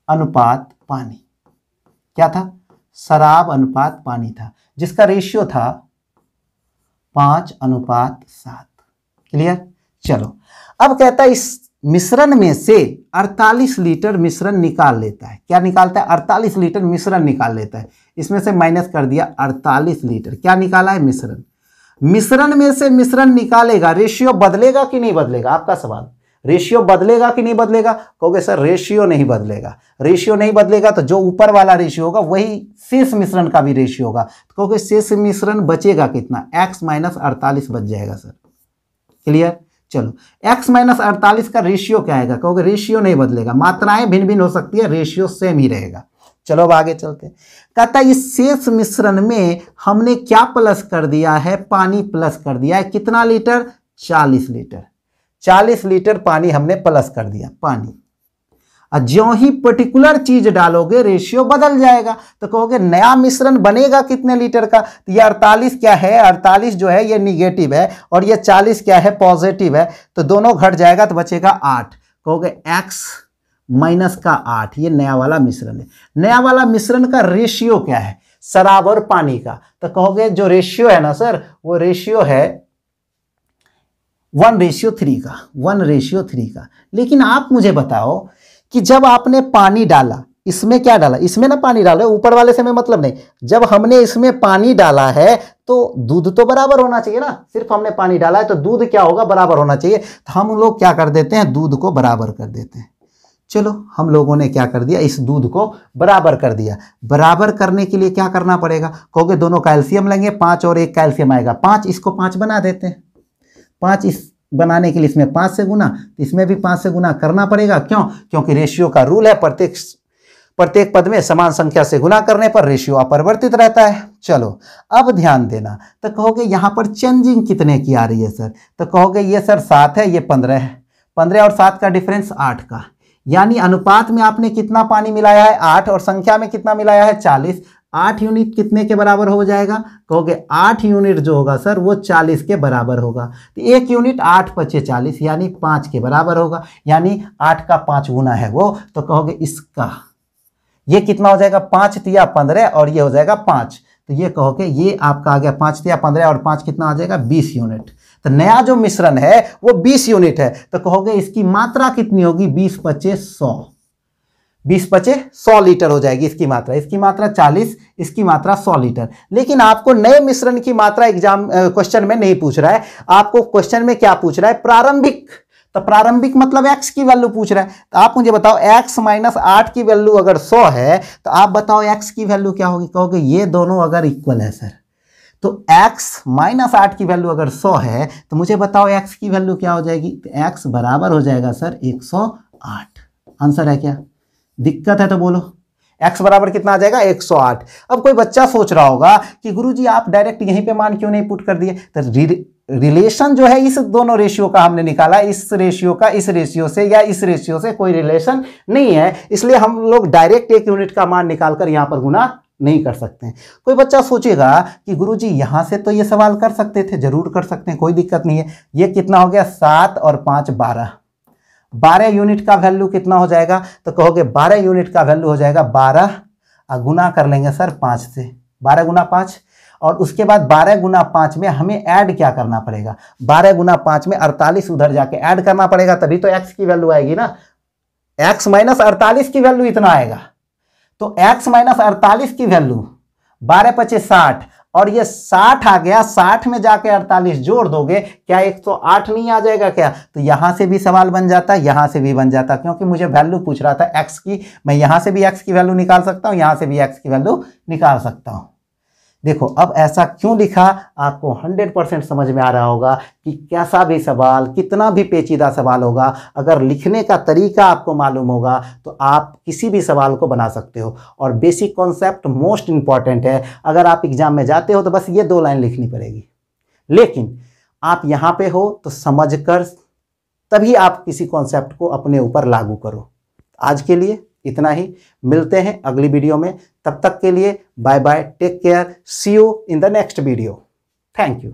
अनुपात पानी। क्या था? शराब अनुपात पानी था, जिसका रेशियो था 5:7। क्लियर? चलो अब कहता है इस मिश्रण में से 48 लीटर मिश्रण निकाल लेता है। क्या निकालता है? 48 लीटर मिश्रण निकाल लेता है। इसमें से माइनस कर दिया 48 लीटर। क्या निकाला है? मिश्रण। मिश्रण में से मिश्रण निकालेगा, रेशियो बदलेगा कि नहीं बदलेगा? आपका सवाल, रेशियो बदलेगा कि नहीं बदलेगा? कहोगे सर रेशियो नहीं बदलेगा। रेशियो नहीं बदलेगा तो जो ऊपर वाला रेशियो होगा वही शेष मिश्रण का भी रेशियो होगा। तो कहोगे शेष मिश्रण बचेगा कितना? x - 48 बच जाएगा सर। क्लियर? चलो x - 48 का रेशियो क्या आएगा? कहोगे रेशियो नहीं बदलेगा, मात्राएं भिन्न भिन्न हो सकती है, रेशियो सेम ही रहेगा। चलो अब आगे चलते हैं। कहता है इस शेष मिश्रण में हमने क्या प्लस कर दिया है? पानी प्लस कर दिया है। कितना लीटर? 40 लीटर। 40 लीटर पानी हमने प्लस कर दिया, पानी। और ज्यों ही पर्टिकुलर चीज डालोगे रेशियो बदल जाएगा। तो कहोगे नया मिश्रण बनेगा कितने लीटर का? तो ये 48 क्या है? 48 जो है ये निगेटिव है और ये 40 क्या है? पॉजिटिव है। तो दोनों घट जाएगा तो बचेगा 8। कहोगे x - 8, ये नया वाला मिश्रण है। नया वाला मिश्रण का रेशियो क्या है? शराब और पानी का। तो कहोगे जो रेशियो है ना सर, वो रेशियो है 1:3 का, 1:3 का। लेकिन आप मुझे बताओ कि जब आपने पानी डाला, इसमें क्या डाला? इसमें ना पानी डाला, ऊपर वाले से में मतलब नहीं। जब हमने इसमें पानी डाला है तो दूध तो बराबर होना चाहिए ना। सिर्फ हमने पानी डाला है तो दूध क्या होगा? बराबर होना चाहिए। तो हम लोग क्या कर देते हैं? दूध को बराबर कर देते हैं। चलो हम लोगों ने क्या कर दिया? इस दूध को बराबर कर दिया। बराबर करने के लिए क्या करना पड़ेगा? कहोगे दोनों कैल्शियम लेंगे, 5 और 1 कैल्शियम आएगा 5, इसको 5 बना देते हैं। 5 इस बनाने के लिए इसमें 5 से गुना, इसमें भी 5 से गुना करना पड़ेगा। क्यों? क्योंकि रेशियो का रूल है, प्रत्येक पद में समान संख्या से गुना करने पर रेशियो अपरिवर्तित रहता है। चलो अब ध्यान देना। तो कहोगे यहां पर चेंजिंग कितने की आ रही है सर? तो कहोगे ये सर 7 है, ये 15 है। 15 और 7 का डिफरेंस 8 का, यानी अनुपात में आपने कितना पानी मिलाया है? 8, और संख्या में कितना मिलाया है? 40। 8 यूनिट कितने के बराबर हो जाएगा? कहोगे 8 यूनिट जो होगा सर वो 40 के बराबर होगा। तो 1 यूनिट 8 × 5 = 40, यानी 5 के बराबर होगा, यानी 8 का 5 गुना है वो। तो कहोगे इसका ये कितना हो जाएगा? 5 × 3 = 15 और ये हो जाएगा 5। तो ये कहोगे ये आपका आ गया 5 × 3 = 15 और 5 कितना आ जाएगा? 20 यूनिट। तो नया जो मिश्रण है वो 20 यूनिट है। तो कहोगे इसकी मात्रा कितनी होगी? 20 × 5 = 100। 20 × 5 = 100 लीटर हो जाएगी इसकी मात्रा। इसकी मात्रा 40, इसकी मात्रा 100 लीटर। लेकिन आपको नए मिश्रण की मात्रा एग्जाम क्वेश्चन में नहीं पूछ रहा है। आपको क्वेश्चन में क्या पूछ रहा है? प्रारंभिक। तो प्रारंभिक मतलब x की वैल्यू पूछ रहा है। तो आप मुझे बताओ x - 8 की वैल्यू अगर 100 है तो आप बताओ x की वैल्यू क्या होगी? कहोगे ये दोनों अगर इक्वल है सर, तो x - 8 की वैल्यू अगर 100 है तो मुझे बताओ x की वैल्यू क्या हो जाएगी? तो x बराबर हो जाएगा सर 108। आंसर है क्या? दिक्कत है तो बोलो। x बराबर कितना आ जाएगा? 108। अब कोई बच्चा सोच रहा होगा कि गुरुजी आप डायरेक्ट यहीं पे मान क्यों नहीं पुट कर दिए? तो रिलेशन जो है इस दोनों रेशियो का हमने निकाला, इस रेशियो का इस रेशियो से या इस रेशियो से कोई रिलेशन नहीं है, इसलिए हम लोग डायरेक्ट 1 यूनिट का मान निकालकर यहां पर गुना नहीं कर सकते हैं। कोई बच्चा सोचेगा कि गुरुजी यहां से तो ये सवाल कर सकते थे। जरूर कर सकते हैं, कोई दिक्कत नहीं है। ये कितना हो गया? 7 और 5 12। 12 यूनिट का वैल्यू कितना हो जाएगा? तो कहोगे 12 यूनिट का वैल्यू हो जाएगा 12, गुना कर लेंगे सर 5 से। 12 × 5 और उसके बाद 12 गुना 5 में हमें ऐड क्या करना पड़ेगा, 12 गुना 5 में 48 उधर जाके ऐड करना पड़ेगा, तभी तो x की वैल्यू आएगी ना। x माइनस 48 की वैल्यू इतना आएगा, तो x माइनस 48 की वैल्यू 12 × 5 = 60, और ये 60 आ गया, 60 में जाके 48 जोड़ दोगे, क्या 108 नहीं आ जाएगा क्या? तो यहां से भी सवाल बन जाता, यहां से भी बन जाता, क्योंकि मुझे वैल्यू पूछ रहा था x की, मैं यहां से भी x की वैल्यू निकाल सकता हूं, यहां से भी x की वैल्यू निकाल सकता हूं। देखो अब ऐसा क्यों लिखा, आपको 100% समझ में आ रहा होगा कि कैसा भी सवाल, कितना भी पेचीदा सवाल होगा, अगर लिखने का तरीका आपको मालूम होगा तो आप किसी भी सवाल को बना सकते हो। और बेसिक कॉन्सेप्ट मोस्ट इंपॉर्टेंट है, अगर आप एग्जाम में जाते हो तो बस ये 2 लाइन लिखनी पड़ेगी, लेकिन आप यहाँ पे हो तो समझकर तभी आप किसी कॉन्सेप्ट को अपने ऊपर लागू करो। आज के लिए इतना ही, मिलते हैं अगली वीडियो में, तब तक के लिए bye bye, take care, see you in the next video. Thank you.